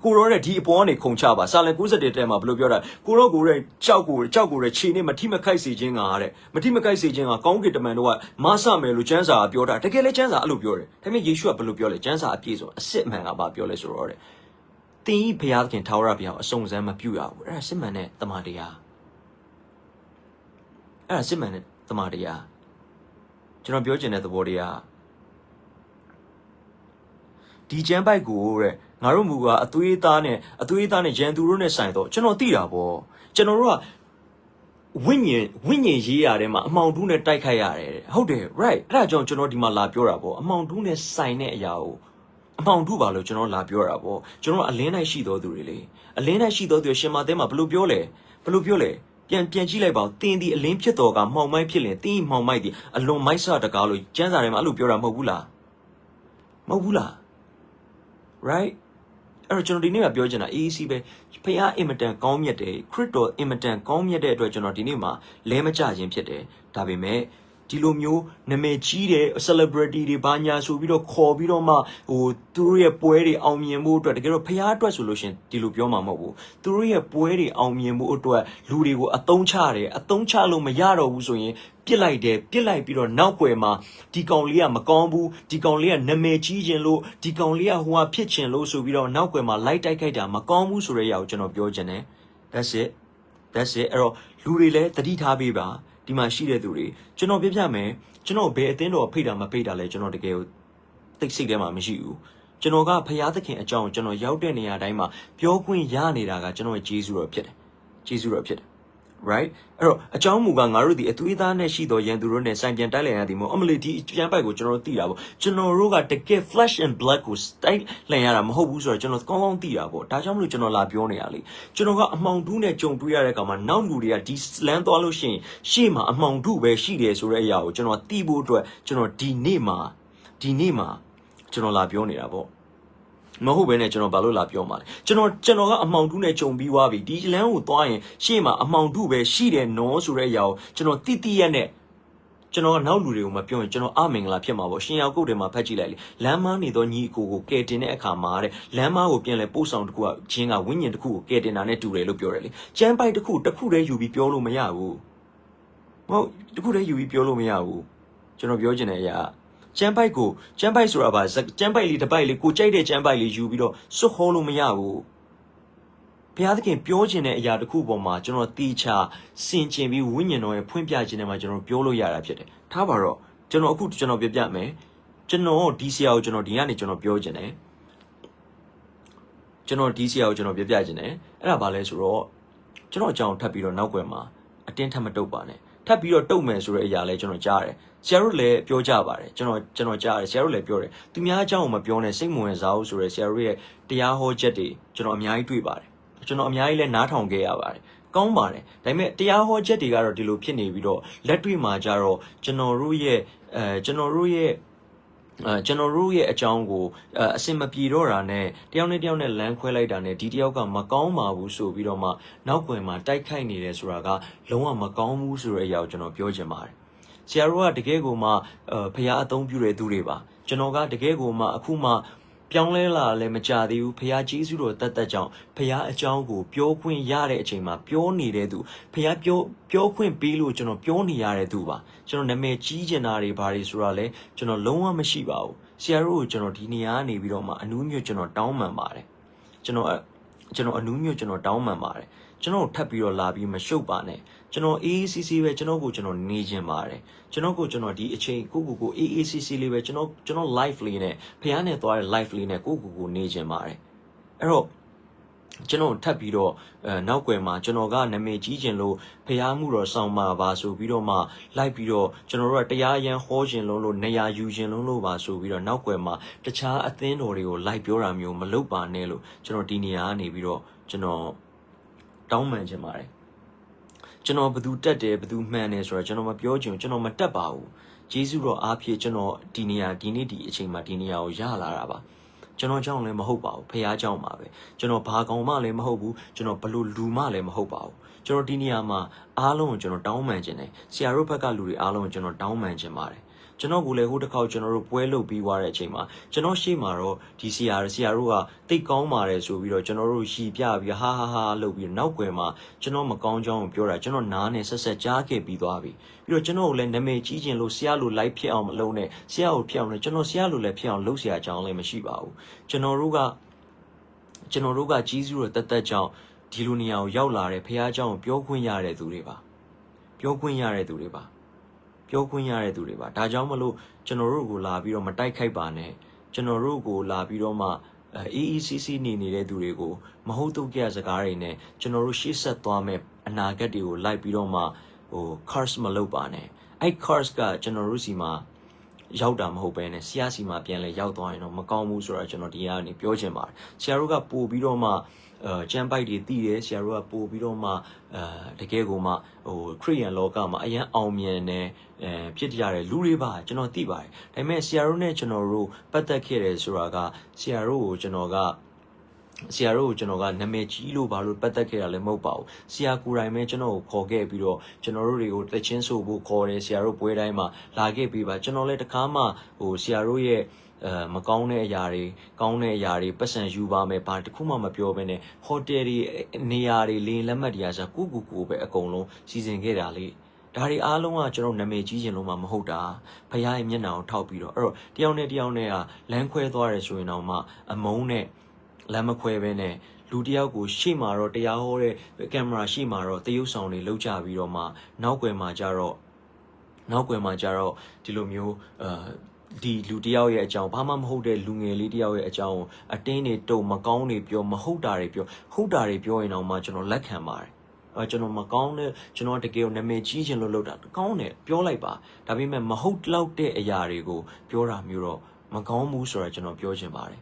ကိုရောတဲ့ဒီအပေါ်ကနေခုံချပါစာလန်91တဲမှာဘယ်လိုပြောတာကိုရောကိုရဲကြောက်ကိုရဲခြေနဲ့မထိမခိုက်စေခြင်းကတဲ့မထိမခိုက်စေခြင်းကကောင်းကင်တမန်တို့ကမဆမယ်လို့ကျမ်းစာကပြောတာတကယ်လဲကျမ်းစာအဲ့လိုပြောတယ်ဒါပေမဲ့ယေရှုကဘယ်လိုပြောလဲကျမ်းစာအပြည့်စုံအစစ်မှန်ကဘာပြောလဲဆိုတော့တဲ့တင်းဤဘုရားသခင်ထာဝရဘုရားအစုံစမ်းမပြုရဘူးအဲ့ဒါစစ်မှန်တဲ့တမန်တရားအဲ့ဒါစစ်မှန်တဲ့တမန်တရားကျွန်တော်ပြောချင်တဲ့သဘောတရားဒီကျမ်းပိုက်ကိုတဲ့ငါတို့မူကအသွေးသားနဲ့ရန်သူတို့နဲ့ဆိုင်တော့ကျွန်တော်သိတာပေါ့ကျွန်တော်တို့ကဝိညာဉ်ရေးရတဲ့မှာအမှောင်တူးနဲ့တိုက်ခိုက်ရတယ်ဟုတ်တယ် right အဲ့ဒါကြောင့်ကျွန်တော်ဒီမှာလာပြောတာပေါ့အမှောင်တူးနဲ့ဆိုင်တဲ့အရာကိုအမှောင်တူးပါလို့ကျွန်တော်လာပြောတာပေါ့ကျွန်တော်အလင်း၌ရှိတော်သူတွေလေအလင်း၌ရှိတော်သူရှင်မသဲမှာဘယ်လိုပြောလဲပြန်ကြည့်လိုက်ပါဦးတင်းဒီအလင်းဖြစ်တော်ကမှောင်မိုက်ဖြစ်ရင်တင်းမှောင်မိုက်ဒီအလွန်မိုက်ဆတကားလို့ကျမ်းစာထဲမှာအဲ့လိုပြောတာမဟုတ်ဘူးလား right အဲ့တော့ကျွန်တော်ဒီနေ့မှာပြောချင်တာအေးစီပဲဖခင်အင်မတန်ကောင်းမြတ်တယ်ခရစ်တော်အင်မတန်ကောင်းမြတ်တဲ့အတွက်ကျွန်တော်ဒီနေ့မှာလဲမကြခြင်းဖြစ်တယ်ဒါပေမဲ့ဒီလိုမျိုးနာမည်ကြီးတဲ့ celebrity တွေဘာညာဆိုပြီးတော့ခေါ်ပြီးတော့မှသူတို့ရဲ့ပွဲတွေအောင်မြင်မှုအတွက်တကယ်တော့ဖခင်အတွက်ဆိုလို့ရှင်ဒီလိုပြောမှာမဟုတ်ဘူးသူတို့ရဲ့ပွဲတွေအောင်မြင်မှုအတွက်လူတွေကိုအသုံးချတယ်အသုံးချလို့မရတော့ဘူးဆိုရင်ပြစ်လိုက်ပြီးတော့နောက်ွယ်မှာဒီကောင်လေးကမကောင်းဘူးဒီကောင်လေးကနာမည်ကြီးခြင်းလို့ဒီကောင်လေးကဟိုဟာဖြစ်ခြင်းလို့ဆိုပြီးတော့နောက်ွယ်မှာလိုက်တိုက်ခိုက်တာမကောင်းဘူးဆိုတဲ့အရာကိုကျွန်တော်ပြောချင်တယ် that's it အဲ့တော့လူတွေလည်းတတိထားပေးပါဒီမှာရှိတဲ့သူတွေကျွန်တော်ပြမယ်ကျွန်တော်ဘယ်အသင်းတော်ဖိတ်တာမဖိတ်တာလဲကျွန်တော်တကယ်ကိုသိစိတ်ထဲမှာမရှိဘူးကျွန်တော်ကဖရာသခင်အကြောင်းကျွန်တော်ရောက်တဲ့နေရာတိုင်းမှာပြောခွင့်ရနေတာကကျွန်တော်ရဲ့ဂျေဇုတော်ဖြစ်တယ် right အဲ့တော့အကြောင်းမူကငါတို့ဒီအသွေးသားနဲ့ရှိတော်ရန်သူတို့နဲ့ဆိုင်ပြန်တိုက်လိုက်ရသည်မို့အမလီဒီကျမ်းပိုက်ကိုကျွန်တော်သိတာပေါ့ကျွန်တော်တို့ကတကယ် flesh and blood ကိုတိုက်လိုက်ရတာမဟုတ်ဘူးဆိုတော့ကျွန်တော်ကောင်းကောင်းသိတာပေါ့ဒါကြောင့်မလို့ကျွန်တော်လာပြောနေရလေကျွန်တော်ကအမှောင်တူးနဲ့ကြုံတွေ့ရတဲ့အခါမှာနောက်လူတွေကဒီလမ်းသွားလို့ရှိရင်ရှေ့မှာအမှောင်တူးပဲရှိတယ်ဆိုတဲ့အရာကိုကျွန်တော်သိဖို့အတွက်ကျွန်တော်ဒီနေ့မှာကျွန်တော်လာပြောနေတာပေါ့မဟုတ်ဘဲနဲ့ကျွန်တော်ဘာလို့လာပြောမှာလဲကျွန်တော်ကအမှောင်တူးနဲ့ကြုံပြီးွားပြီဒီလမ်းကိုသွားရင်ရှေ့မှာအမှောင်တူးပဲရှိတယ်နော်ဆိုတဲ့အရာကိုကျွန်တော်တိရက်နဲ့ကျွန်တော်ကနောက်လူတွေကိုမပြောရင်ကျွန်တော်အမင်္ဂလာဖြစ်မှာပေါ့ရှင်ရောက်ကုတ်တွေမှာဖတ်ကြည့်လိုက်လေလမ်းမနေသောညီအကိုကိုကယ်တင်တဲ့အခါမှာတဲ့လမ်းမကိုပြန်လဲပို့ဆောင်တစ်ခုကချင်းကဝိညာဉ်တစ်ခုကိုကယ်တင်တာနဲ့တူတယ်လို့ပြောတယ်လေကျမ်းပိုက်တစ်ခုတည်းယူပြီးပြောလို့မရဘူးဟုတ်တစ်ခုတည်းယူပြီးပြောလို့မရဘူးကျွန်တော်ပြောချင်တဲ့အရာကျမ်းပိုက်ဆိုတာပါကျမ်းပိုက်လေးတစ်ပိုက်လေးကိုကြိုက်တဲ့ကျမ်းပိုက်လေးယူပြီးတော့စွတ်ဟောလို့မရဘူးဘုရားသခင်ပြောခြင်းတဲ့အရာတစ်ခုပေါ်မှာကျွန်တော်တီချာစင်ကျင်ပြီးဝိညာဉ်တော်ရဲ့ဖွင့်ပြခြင်းတွေမှာကျွန်တော်ပြောလို့ရတာဖြစ်တယ်ထားပါတော့ကျွန်တော်ပြမယ်ကျွန်တော်ဒီဆရာကိုကျွန်တော်ဒီကနေကျွန်တော်ပြောခြင်းတယ်ကျွန်တော်ဒီဆရာကိုကျွန်တော်ပြခြင်းတယ်အဲ့ဒါဘာလဲဆိုတော့ကျွန်တော်အကြောင်းထပ်ပြီးတော့နောက်ွယ်မှာအတင်းထပ်မတုတ်ပါနဲ့ထပ်ပြီးတော့တုတ်မယ်ဆိုတဲ့အရာလဲကျွန်တော်ကြားတယ်ဆရာတို့လည်းပြောကြပါတယ်ကျွန်တော်ကြားတယ်ဆရာတို့လည်းပြောတယ်သူများအကြောင်းကိုမပြောနဲ့စိတ်မဝင်စားဘူးဆိုတဲ့ဆရာတို့ရဲ့တရားဟောချက်တွေကျွန်တော်အများကြီးတွေ့ပါတယ်ကျွန်တော်အများကြီးလည်းနားထောင်ခဲ့ရပါတယ်ကောင်းပါတယ်ဒါပေမဲ့တရားဟောချက်တွေကတော့ဒီလိုဖြစ်နေပြီးတော့လက်တွေ့မှာကြတော့ကျွန်တော်တို့ရဲ့အကြောင်းကိုအစင်မပြေတော့တာနဲ့တယောက်နဲ့လမ်းခွဲလိုက်တာနဲ့ဒီတယောက်ကမကောင်းပါဘူးဆိုပြီးတော့မှနောက်ွယ်မှာတိုက်ခိုက်နေတယ်ဆိုတာကလုံးဝမကောင်းဘူးဆိုတဲ့အရာကိုကျွန်တော်ပြောချင်ပါတယ်ဆရာတို့ကတကယ်ကိုမှဖျားအသုံးပြုတဲ့သူတွေပါကျွန်တော်ကတကယ်ကိုမှအခုမှပြောင်းလဲလာလည်းမကြသေးဘူးဖျားကျေးဇူးတော်တတ်ကြောင့်ဖျားအကြောင်းကိုပြောခွင့်ရတဲ့အချိန်မှာပြောနေတဲ့သူဖျားပြောခွင့်ပေးလို့ကျွန်တော်ပြောနေရတဲ့သူပါကျွန်တော်နာမည်ကြီးကျင်တာတွေဘာတွေဆိုတာလဲကျွန်တော်လုံးဝမရှိပါဘူးဆရာတို့ကိုကျွန်တော်ဒီနေရာကနေပြီးတော့မှအနူးညွတ်ကျွန်တော်တောင်းပန်ပါတယ်ကျွန်တော်အနူးညွတ်ကျွန်တော်တောင်းပန်ပါတယ်ကျွန်တော်ထပ်ပြီးတော့လာပြီးမရှုပ်ပါနဲ့ကျွန်တော်အေးအေးဆေးပဲကျွန်တော်နေခြင်းပါတယ်ကျွန်တော်ဒီအချိန်ကိုအေးအေးဆေးလေးပဲကျွန်တော် life လေးနဲ့ဖះနဲ့သွားတဲ့ life လေးနဲ့ကိုနေခြင်းပါတယ်အဲ့တော့ကျွန်တော်ထပ်ပြီးတော့နောက်ွယ်မှာကျွန်တော်ကနာမည်ကြီးခြင်းလို့ဖះမှုတော်ဆောင်ပါပါဆိုပြီးတော့မှလိုက်ပြီးတော့ကျွန်တော်တို့ကတရားရန်ဟောခြင်းလို့နေရာယူခြင်းလို့ပါဆိုပြီးတော့နောက်ွယ်မှာတခြားအသင်းတော်တွေကိုလိုက်ပြောတာမျိုးမလုပ်ပါနဲ့လို့ကျွန်တော်ဒီနေရာကနေပြီးတော့ကျွန်တော်တောင်းပန်ခြင်းပါတယ်ကျွန်တော်ဘယ်သူတက်တယ်ဘယ်သူမှန်တယ်ဆိုတော့ကျွန်တော်မပြောချင်ကျွန်တော်မတက်ပါဘူးဂျေဇုတော်အားဖြင့်ကျွန်တော်ဒီနေ့ဒီအချိန်မှာဒီနေရာကိုရလာတာပါကျွန်တော်ကြောင့်လည်းမဟုတ်ပါဘူးဖះကြောင့်ပါပဲကျွန်တော်ဘာကောင်မှလည်းမဟုတ်ဘူးကျွန်တော်ဘလို့လူမှလည်းမဟုတ်ပါဘူးကျွန်တော်ဒီနေရာမှာအားလုံးကိုကျွန်တော်တောင်းပန်ခြင်းတယ်ဆရာတို့ဘက်ကလူတွေအားလုံးကိုကျွန်တော်တောင်းပန်ခြင်းပါတယ် ကျွန်တော်ကလည်းဟိုတစ်ခေါက်ကျွန်တော်တို့ပွဲလုပ်ပြီးသွားတဲ့အချိန်မှာကျွန်တော်ရှေ့မှာတော့ဒီဆရာတို့ကတိတ်ကောင်းပါတယ်ဆိုပြီးတော့ကျွန်တော်တို့ရှီပြပြီးဟာလုပ်ပြီးနောက်ွယ်မှာကျွန်တော်မကောင်းကြောင်းကိုပြောတာကျွန်တော်နားနဲ့ဆက်ကြားခဲ့ပြီးသွားပြီပြီးတော့ကျွန်တော်ကိုလည်းနာမည်ကြီးခြင်းလို့ဆရာလိုလိုက်ဖြစ်အောင်မလုပ်နဲ့ဆရာကိုဖြစ်အောင်လည်းကျွန်တော်ဆရာလိုလည်းဖြစ်အောင်လုပ်ဆရာအကြောင်းလည်းမရှိပါဘူးကျွန်တော်တို့ကကြီးစုတော့တက်ကြောင်းဒီလိုနေရာကိုရောက်လာတဲ့ဖះเจ้าကိုပြောခွင့်ရတဲ့သူတွေပါပြောခွင့်ရတဲ့သူတွေပါဒါကြောင့်မလို့ကျွန်တော်တို့ကိုလာပြီးတော့မတိုက်ခိုက်ပါနဲ့ကျွန်တော်တို့ကိုလာပြီးတော့မှAECC နေတဲ့သူတွေကိုမဟုတ်တုတ်ကြစကားတွေနဲ့ကျွန်တော်တို့ရှေ့ဆက်သွားမဲ့အနာဂတ်တွေကိုလိုက်ပြီးတော့မှcurse မလုပ်ပါနဲ့အဲ့ curse ကကျွန်တော်တို့စီမှာရောက်တာမဟုတ်ပဲနဲ့ဆရာစီမှာပြန်လဲရောက်သွားရင်တော့မကောင်းဘူးဆိုတော့ကျွန်တော်ဒီကနေပြောချင်ပါတယ်ဆရာတို့ကပို့ပြီးတော့မှကျမ်းပိုက်တွေတည်တယ်ဆရာတို့ကပို့ပြီးတော့မှတကယ်ကိုမှခရိယန်လောကမှာအရန်အောင်မြင်နေဖြစ်ကြတဲ့လူတွေပါကျွန်တော်သိပါတယ်ဒါပေမဲ့ဆရာတို့နဲ့ကျွန်တော်တို့ပတ်သက်ခဲ့တယ်ဆိုတာကဆရာတို့ကိုကျွန်တော်ကနာမည်ကြီးလို့ဘာလို့ပတ်သက်ခဲ့တာလည်းမဟုတ်ပါဘူးဆရာကိုယ်တိုင်ပဲကျွန်တော်ကိုခေါ်ခဲ့ပြီးတော့ကျွန်တော်တို့တွေကိုတချင်းဆိုဖို့ခေါ်တယ်ဆရာတို့ပွဲတိုင်းမှာလာခဲ့ပြီးပါကျွန်တော်လည်းတခါမှဆရာတို့ရဲ့မကောင်းတဲ့အရာတွေကောင်းတဲ့အရာတွေပတ်စံယူပါမယ်ဘာတခုမှမပြောဘဲနဲ့ဟိုတယ်တွေနေရာတွေလေလက်မှတ်တွေအားစကိုပဲအကုန်လုံးစီစဉ်ခဲ့တာလေဒါတွေအားလုံးကကျွန်တော်နာမည်ကြီးခြင်းလို့မှမဟုတ်တာဖခင်ရဲ့မျက်နှာကိုထောက်ပြီးတော့အဲ့တော့တယောက်နဲ့ကလမ်းခွဲသွားတယ်ဆိုရင်တော့မှအမုန်းနဲ့လမ်းမခွဲဘဲနဲ့လူတယောက်ကိုရှေ့မှာတော့တရားဟောတဲ့ကင်မရာရှေ့မှာတော့တရုပ်ဆောင်တွေလောက်ကြပြီးတော့မှနောက်ွယ်မှာကြတော့ဒီလိုမျိုးဒီလူတယောက်ရဲ့အကြောင်းဘာမှမဟုတ်တဲ့လူငယ်လေးတယောက်ရဲ့အကြောင်းကိုအတင်းတွေတုံမကောင်းတွေပြောမဟုတ်တာတွေပြောဟုတ်တာတွေပြောရင်တော့မှကျွန်တော်လက်ခံပါတယ်ကျွန်တော်မကောင်းတဲ့ကျွန်တော်တကယ်နာမည်ကြီးခြင်းလို့လုပ်တာကောင်းတယ်ပြောလိုက်ပါဒါပေမဲ့မဟုတ်လောက်တဲ့အရာတွေကိုပြောတာမျိုးတော့မကောင်းဘူးဆိုတာကျွန်တော်ပြောချင်ပါတယ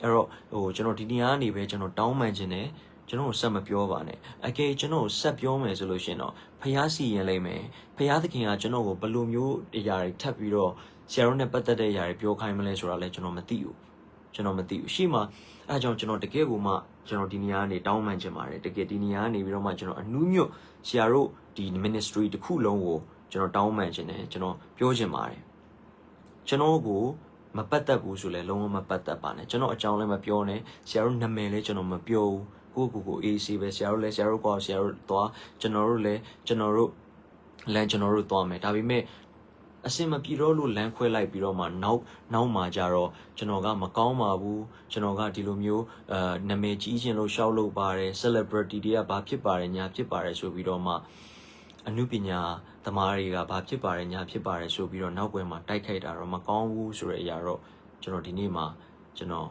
်အဲ့တော့ကျွန်တော်ဒီနေရာကနေပဲကျွန်တော်တောင်းပန်ခြင်းနဲ့ကျွန်တော်ဆက်မပြောပါနဲ့အကယ်ကျွန်တော်ဆက်ပြောမယ်ဆိုလို့ရှိရင်တော့ဖျားစီရင်လိုက်မယ်ဖျားသခင်ကကျွန်တော်ကိုဘယ်လိုမျိုးအရာတွေထပ်ပြီးတော့ဆရာတို့နဲ့ပတ်သက်တဲ့အရာတွေပြောခိုင်းမလဲဆိုတာလည်းကျွန်တော်မသိဘူးရှေ့မှာအဲကြောင့်ကျွန်တော်တကယ်ကိုမှကျွန်တော်ဒီနေရာကနေတောင်းပန်ခြင်းပါတယ်တကယ်ဒီနေရာကနေပြီးတော့မှကျွန်တော်အနူးညွတ်ဆရာတို့ဒီ ministry တစ်ခုလုံးကိုကျွန်တော်တောင်းပန်ခြင်းနဲ့ကျွန်တော်ပြောခြင်းပါတယ်ကျွန်တော်ကိုမပတ်သက်ဘူးဆိုလဲလုံးဝမပတ်သက်ပါနဲ့ကျွန်တော်အကြောင်းလည်းမပြောနဲ့ဆရာတို့နာမည်လည်းကျွန်တော်မပြောဘူးကိုအေးစီပဲဆရာတို့လည်းဆရာတို့သွားကျွန်တော်တို့သွားမယ်ဒါပေမဲ့အစင်မပြေတော့လို့လမ်းခွဲလိုက်ပြီးတော့မှနောက်မှာကြတော့ကျွန်တော်ကမကောင်းပါဘူးကျွန်တော်ကဒီလိုမျိုးနာမည်ကြီးခြင်းလို့ရှောက်လို့ပါတယ် celebrity တွေကဘာဖြစ်ပါတယ်ညာဖြစ်ပါတယ်ဆိုပြီးတော့မှအနုပညာသမားတွေကဘာဖြစ်ပါတယ်ညာဖြစ်ပါတယ်ဆိုပြီးတော့နောက်ွယ်မှာတိုက်ခိုက်တာတော့မကောင်းဘူးဆိုတဲ့အရာတော့ကျွန်တော်ဒီနေ့မှာကျွန်တော်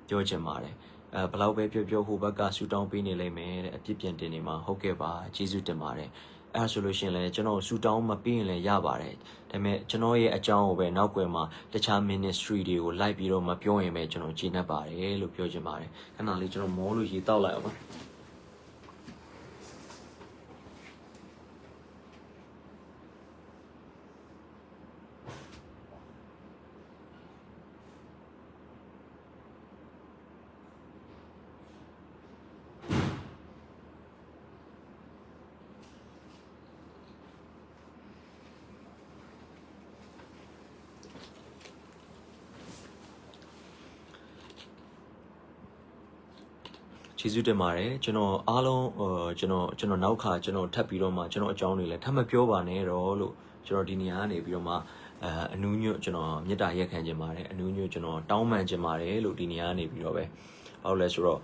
ပြောချင်ပါတယ်ဘလောက်ပဲပြောဟိုဘက်ကဆူတောင်းပေးနေလိမ့်မယ်တဲ့အပြစ်ပြန်တင်နေမှာဟုတ်ကဲ့ပါကျေးဇူးတင်ပါတယ်အဲ့ဆိုလို့ရှိရင်လည်းကျွန်တော်ဆူတောင်းမပေးရင်လည်းရပါတယ်ဒါပေမဲ့ကျွန်တော်ရဲ့အကြောင်းကိုပဲနောက်ွယ်မှာတခြား ministry တွေကိုလိုက်ပြီးတော့မပြောရင်ပဲကျွန်တော်ကျေနပ်ပါတယ်လို့ပြောချင်ပါတယ်ခဏလေးကျွန်တော်မောလို့ရေတောက်လိုက်အောင်ပါကျေးဇူးတင်ပါတယ်ကျွန်တော်အားလုံးကျွန်တော်နောက်ခါကျွန်တော်ထပ်ပြီးတော့မှကျွန်တော်အကြောင်းတွေလည်းထပ်မပြောပါနဲ့တော့လို့ကျွန်တော်ဒီနေရာကနေပြီးတော့မှအနူးညွတ်ကျွန်တော်မေတ္တာရက်ခံခြင်းပါတယ်အနူးညွတ်ကျွန်တော်တောင်းပန်ခြင်းပါတယ်လို့ဒီနေရာကနေပြီးတော့ပဲဘာလို့လဲဆိုတော့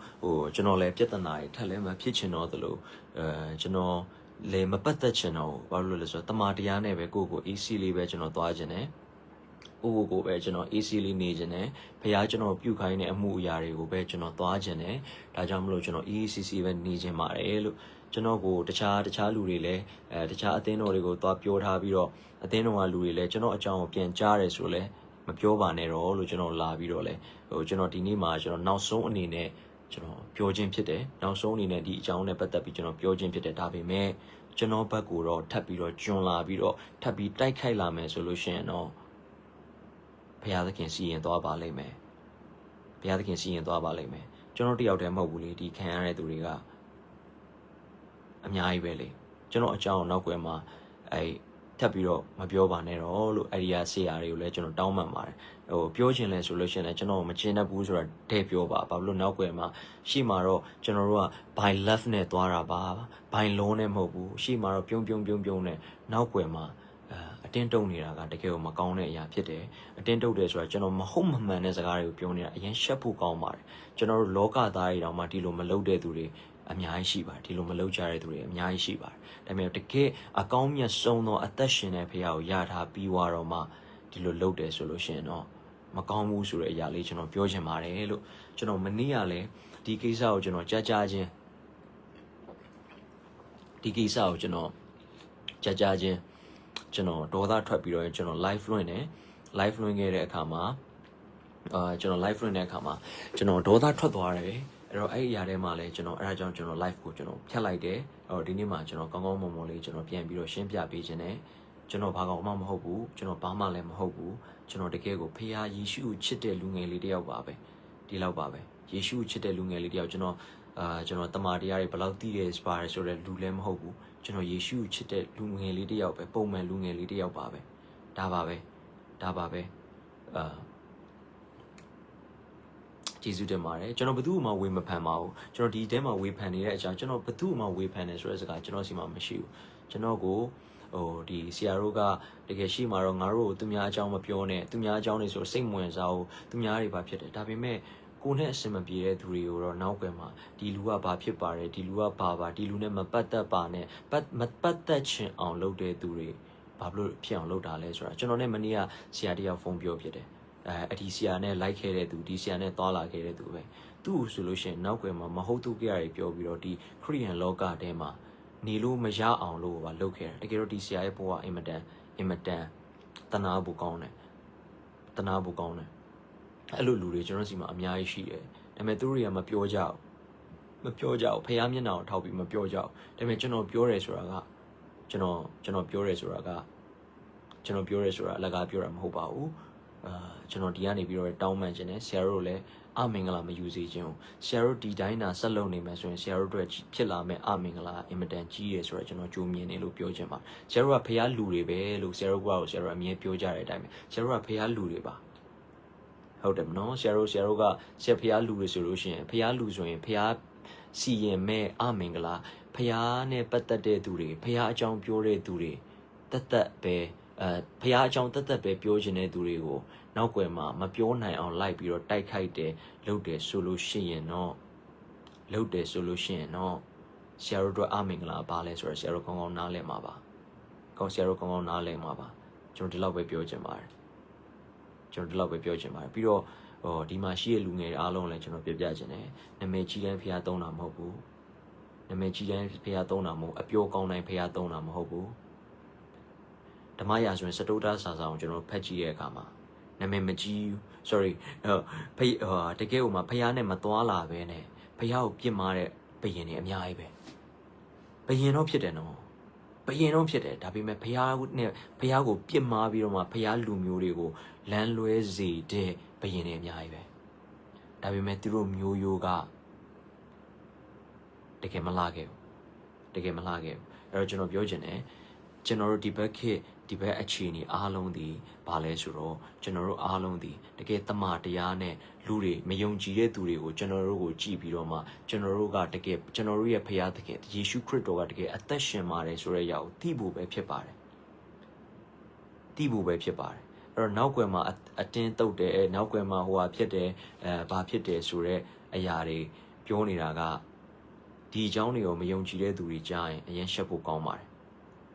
ကျွန်တော်လည်းပြဿနာတွေထပ်လည်းမဖြစ်ချင်တော့သလိုကျွန်တော်လည်းမပတ်သက်ချင်တော့ဘာလို့လဲဆိုတော့တမန်တရားနဲ့ပဲကိုယ့်ကို AC လေးပဲကျွန်တော်သွားခြင်းနဲ့ကိုပဲကျွန်တော် AC လေးနေခြင်းနဲ့ဖခင်ကျွန်တော်ပြုခိုင်းတဲ့အမှုအရာတွေကိုပဲကျွန်တော်သွားခြင်းနဲ့ဒါကြောင့်မလို့ကျွန်တော် ECC ပဲနေခြင်းပါတယ်လို့ကျွန်တော်ကိုတခြားလူတွေလည်းတခြားအသင်းတော်တွေကိုသွားပြောထားပြီးတော့အသင်းတော်ကလူတွေလည်းကျွန်တော်အကြောင်းကိုပြန်ကြားတယ်ဆိုလဲမပြောပါနဲ့တော့လို့ကျွန်တော်လာပြီးတော့လဲကျွန်တော်ဒီနေ့မှာကျွန်တော်နောက်ဆုံးအနေနဲ့ကျွန်တော်ပြောခြင်းဖြစ်တယ်နောက်ဆုံးအနေနဲ့ဒီအကြောင်းနဲ့ပတ်သက်ပြီးကျွန်တော်ပြောခြင်းဖြစ်တယ်ဒါပေမဲ့ကျွန်တော်ဘက်ကိုတော့ထပ်ပြီးတော့ကျွန်းလာပြီးတော့ထပ်ပြီးတိုက်ခိုက်လာမယ်ဆိုလို့ရှိရင်တော့ဘုရားသခင်စီရင်သွားပါလိမ့်မယ်ကျွန်တော်တယောက်တည်းမဟုတ်ဘူးလေဒီခံရတဲ့သူတွေကအများကြီးပဲလေကျွန်တော်အကြောင်းနောက်ွယ်မှာ ထပ်ပြီးတော့မပြောပါနဲ့တော့လို့အဲ့ဒီဆရာတွေကိုလည်းကျွန်တော်တောင်းပန်ပါတယ်ပြောချင်လဲဆိုလို့ရှိရင်လည်းကျွန်တော်မကျင်တတ်ဘူးဆိုတာတဲ့ပြောပါဘာလို့နောက်ွယ်မှာရှေ့မှာတော့ကျွန်တော်တို့က by left နဲ့သွားတာပါ by law နဲ့မဟုတ်ဘူးရှေ့မှာတော့ပြုံးနဲ့နောက်ွယ်မှာအတင်းတုံနေတာကတကယ်ကိုမကောင်းတဲ့အရာဖြစ်တယ်အတင်းတုံတယ်ဆိုတာကျွန်တော်မဟုတ်မမှန်တဲ့စကားတွေကိုပြောနေတာအရင်ရှက်ဖို့ကောင်းပါတယ်ကျွန်တော်တို့လောကသားတွေတောင်မှဒီလိုမလုပ်တဲ့သူတွေအများကြီးရှိပါတယ်ဒီလိုမလုပ်ကြတဲ့သူတွေအများကြီးရှိပါတယ်ဒါပေမဲ့တကယ်အကောင်းမြတ်ဆုံးသောအသက်ရှင်တဲ့ဖရားကိုယထားပြီးတော့မှဒီလိုလုပ်တယ်ဆိုလို့ရှိရင်တော့မကောင်းဘူးဆိုတဲ့အရာလေးကျွန်တော်ပြောချင်ပါတယ်လို့ကျွန်တော်မနေ့ကလည်းဒီကိစ္စကိုကျွန်တော်ကြားချင်းဒီကိစ္စကိုကျွန်တော်ကြားချင်းကျွန်တော်ဒေါသထွက်ပြီးတော့ကျွန်တော် live လွှင့်တယ် live လွှင့်ခဲ့တဲ့အခါမှာကျွန်တော် live လွှင့်တဲ့အခါမှာကျွန်တော်ဒေါသထွက်သွားတယ်အဲ့တော့အဲ့ဒီအရာထဲမှာလည်းကျွန်တော်အဲ့ဒါကြောင့်ကျွန်တော် live ကိုကျွန်တော်ဖြတ်လိုက်တယ်အဲ့တော့ဒီနေ့မှာကျွန်တော်ကောင်းကောင်းမွန်မွန်လေးကျွန်တော်ပြန်ပြီးတော့ရှင်းပြပေးခြင်းနဲ့ကျွန်တော်ဘာကောင်မှမဟုတ်ဘူးကျွန်တော်ဘာမှလည်းမဟုတ်ဘူးကျွန်တော်တကယ်ကိုဖခင်ယေရှုကိုချစ်တဲ့လူငယ်လေးတယောက်ပါပဲဒီလောက်ပါပဲယေရှုကိုချစ်တဲ့လူငယ်လေးတယောက်ကျွန်တော်တမန်တရားတွေဘယ်လောက်သိတယ်ပါတယ်ဆိုတော့လူလည်းမဟုတ်ဘူးကျွန်တော်ယေရှုကိုချစ်တဲ့လူငယ်လေးတယောက်ပဲပုံမှန်လူငယ်လေးတယောက်ပါပဲဒါပါပဲကျေးဇူးတင်ပါတယ်ကျွန်တော်ဘယ်သူမှဝေမဖန်ပါဘူးကျွန်တော်ဒီထဲမှာဝေဖန်နေတဲ့အကြောင်းကျွန်တော်ဘယ်သူမှဝေဖန်နေဆိုတဲ့စကားကျွန်တော်စီမှာမရှိဘူးကျွန်တော်ကိုဒီဆရာတို့ကတကယ်ရှိမှာတော့ငါတို့သူများအကြောင်းမပြောနဲ့သူများအကြောင်းတွေဆိုစိတ်မဝင်စားဘူးသူများတွေဘာဖြစ်တယ်ဒါပေမဲ့ကိုနဲ့အစင်မပြေတဲ့သူတွေကိုတော့နောက်ွယ်မှာဒီလူကဘာဖြစ်ပါတယ်ဒီလူကဘာပါဒီလူနဲ့မပတ်သက်ပါနဲ့မပတ်သက်ချင်အောင်လုပ်တဲ့သူတွေဘာလို့ဖြစ်အောင်လုပ်တာလဲဆိုတာကျွန်တော်နဲ့မနေ့ကဆရာတယောက်ဖုန်းပြောဖြစ်တယ်အဒီဆရာနဲ့လိုက်ခဲ့တဲ့သူဒီဆရာနဲ့သွားလာခဲ့တဲ့သူပဲသူ့ဆိုလို့ရှိရင်နောက်ွယ်မှာမဟုတ်သူကြရပြောပြီးတော့ဒီခရိယန်လောကထဲမှာနေလို့မရအောင်လို့ပါလုပ်ခဲ့တယ်တကယ်တော့ဒီဆရာရဲ့ဘဝအင်မတန်တနာဖို့ကောင်းတယ်အဲ့လိုလူတွေကျွန်တော်စီမှာအများကြီးရှိတယ်ဒါပေမဲ့သူတို့တွေကမပြောကြဘူးဖះမျက်နှာကိုထောက်ပြီးမပြောကြဘူးဒါပေမဲ့ကျွန်တော်ပြောတယ်ဆိုတာကကျွန်တော်ပြောတယ်ဆိုတာအလကားပြောတာမဟုတ်ပါဘူးကျွန်တော်ဒီကနေပြီးတော့တောင်းပန်ခြင်းနဲ့ဆရာတို့လည်းအမင်္ဂလာမယူစေခြင်းကိုဆရာတို့ဒီတိုင်းသာဆက်လုပ်နေမယ်ဆိုရင်ဆရာတို့အတွက်ဖြစ်လာမယ့်အမင်္ဂလာအင်မတန်ကြီးတယ်ဆိုတော့ကျွန်တော်ကြိုမြင်နေလို့ပြောချင်ပါဆရာတို့ကဖះလူတွေပဲလို့ဆရာတို့ကအမြဲပြောကြတဲ့အတိုင်းပဲဆရာတို့ကဖះလူတွေပါဟုတ်တယ်မနော်ဆရာတို့ကဖះလူတွေဆိုလို့ရှိရင်ဖះလူဆိုရင်ဖះစီရင်မဲ့အမင်္ဂလာဖះနဲ့ပတ်သက်တဲ့သူတွေဖះအကြောင်းပြောတဲ့သူတွေတက်ပဲဖះအကြောင်းတက်ပဲပြောချင်တဲ့သူတွေကိုနောက်ွယ်မှာမပြောနိုင်အောင်လိုက်ပြီးတော့တိုက်ခိုက်တယ်လုပ်တယ်ဆိုလို့ရှိရင်တော့ဆရာတို့တို့အမင်္ဂလာပါလဲဆိုတော့ဆရာတို့ကောင်းကောင်းနားလည်မှာပါဆရာတို့ကောင်းကောင်းနားလည်မှာပါကျွန်တော်ဒီလောက်ပဲပြောချင်ပါတယ်ပြီးတော့ဒီမှာရှိတဲ့လူငယ်တွေအားလုံးလည်းကျွန်တော်ပြပြချင်တယ်နာမည်ကြီးတိုင်းဖះသုံးတာမဟုတ်ဘူးအပြောကောင်းတိုင်းဖះသုံးတာမဟုတ်ဘူးဓမ္မရာဆိုရင်စတုတ္ထစာဆောင်ကျွန်တော်ဖတ်ကြည့်တဲ့အခါမှာနာမည်မကြီး sorry တကယ်ကိုမှဖះနဲ့မသွားလာပဲနဲ့ဖះကိုပြစ်မှားတဲ့ဘယင်တွေအများကြီးပဲဘယင်တော့ဖြစ်တယ်နော်ဒါပေမဲ့ဖះကိုပြစ်မှားပြီးတော့မှဖះလူမျိုးတွေကိုလမ်းလွဲစေတဲ့ဘယင်တွေအများကြီးပဲဒါပေမဲ့သူတို့မျိုးရိုးကတကယ်မလှခဲ့ဘူးအဲ့တော့ကျွန်တော်ပြောချင်တယ်ကျွန်တော်တို့ဒီဘက်အခြေအနေအားလုံးဒီဘာလဲဆိုတော့ကျွန်တော်တို့အားလုံးဒီတကယ်တမန်တရားနဲ့လူတွေမယုံကြည်တဲ့သူတွေကိုကျွန်တော်တို့ကိုကြည်ပြီးတော့မှကျွန်တော်တို့ကတကယ်ကျွန်တော်တို့ရဲ့ဖခင်တကယ်ယေရှုခရစ်တော်ကတကယ်အသက်ရှင်ပါတယ်ဆိုတဲ့အရာကိုသိဖို့ပဲဖြစ်ပါတယ်အဲ့တော့နောက်ွယ်မှာအတင်းတုတ်တယ်နောက်ွယ်မှာဖြစ်တယ်ဘာဖြစ်တယ်ဆိုတဲ့အရာတွေပြောနေတာကဒီအကြောင်းတွေကိုမယုံကြည်တဲ့သူတွေကြားရင်အရင်ရှက်ဖို့ကောင်းပါတယ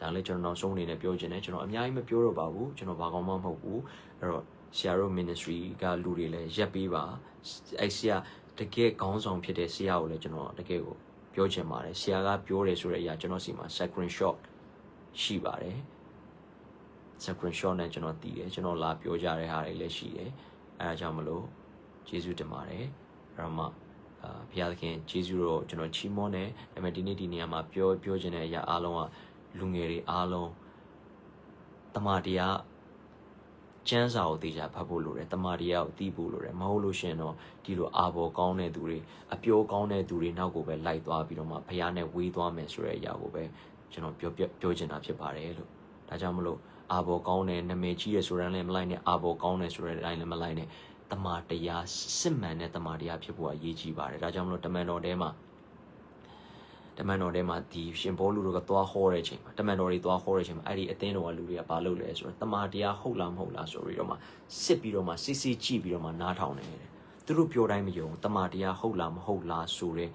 ်ဒါလည်းကျွန်တော်နောက်ဆုံးအနေနဲ့ပြောချင်တယ်ကျွန်တော်အများကြီးမပြောတော့ပါဘူးကျွန်တော်ဘာကောင်းမှမဟုတ်ဘူးအဲ့တော့ဆရာတို့ ministry ကလူတွေလည်းရက်ပေးပါအဲ့ဆရာတကယ်ခေါင်းဆောင်ဖြစ်တဲ့ဆရာကိုလည်းကျွန်တော်တကယ်ကိုပြောချင်ပါတယ်ဆရာကပြောတယ်ဆိုတဲ့အရာကျွန်တော်စီမှာ screenshot ရှိပါတယ် screenshot နဲ့ကျွန်တော်တည်တယ်ကျွန်တော်လာပြောကြတဲ့ဟာတွေလည်းရှိတယ်အဲဒါကြောင့်မလို့ကျေးဇူးတင်ပါတယ်အဲ့တော့မှဘုရားသခင်ယေရှုတော်ကျွန်တော်ချီးမွမ်းတယ်ဒါပေမဲ့ဒီနေ့ဒီနေရာမှာပြောချင်တဲ့အရာအားလုံးကလူငယ်တွေအားလုံးတမန်တရားကျမ်းစာကိုသိကြဖတ်ဖို့လိုတယ်တမန်တရားကိုသိဖို့လိုတယ်မဟုတ်လို့ရှိရင်တော့ဒီလိုအာဘော်ကောင်းတဲ့သူတွေအပြောကောင်းတဲ့သူတွေနောက်ကိုပဲလိုက်သွားပြီးတော့မှဘုရားနဲ့ဝေးသွားမယ်ဆိုတဲ့အရာကိုပဲကျွန်တော်ပြောချင်တာဖြစ်ပါတယ်လို့ ဒါကြောင့်မလို့အာဘော်ကောင်းတယ်နာမည်ကြီးရဆိုရင်လည်းမလိုက်နဲ့အာဘော်ကောင်းတယ်ဆိုတဲ့အတိုင်းလည်းမလိုက်နဲ့တမာတရားစစ်မှန်တဲ့တမာတရားဖြစ်ဖို့အရေးကြီးပါတယ်ဒါကြောင့်မလို့တမန်တော်ထဲမှာဒီရှင်ဘောလူတို့ကသွားဟောတဲ့အချိန်မှာတမန်တော်တွေသွားဟောတဲ့အချိန်မှာအဲ့ဒီအသင်းတော်ကလူတွေကဘာလုပ်လဲဆိုတော့တမာတရားဟုတ်လားမဟုတ်လားဆိုပြီးတော့မှစစ်ပြီးတော့မှစစ်စစ်ကြည့်ပြီးတော့မှနားထောင်နေတယ်သူတို့ပြောတိုင်းမယုံတမာတရားဟုတ်လားမဟုတ်လားဆိုတဲ့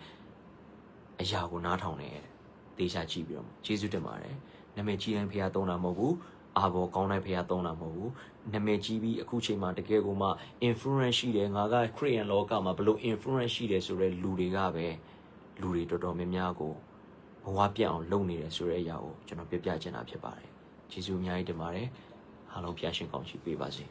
အရာကိုနားထောင်နေတယ်တေချာကြည့်ပြီးတော့မှယေရှုတင်ပါတယ်နာမည်ကြီးတိုင်းဖခင်သုံးတာမဟုတ်ဘူးအာဘော်ကောင်းတိုင်းဖခင်သုံးတာမဟုတ်ဘူးနာမည်ကြီးပြီးအခုချိန်မှာတကယ်ကိုမှ influence ရှိတယ်ငါကခရစ်ယာန်လောကမှာဘလို့ influence ရှိတယ်ဆိုတဲ့လူတွေကပဲလူတွေတော်တော်များများကိုဘဝပြတ်အောင်လုပ်နေတယ်ဆိုတဲ့အရာကိုကျွန်တော်ပြပြချင်တာဖြစ်ပါတယ်ယေရှုအများကြီးတင်ပါတယ်အားလုံးဖခင်ရှင်ကောင်းချီးပေးပါစေ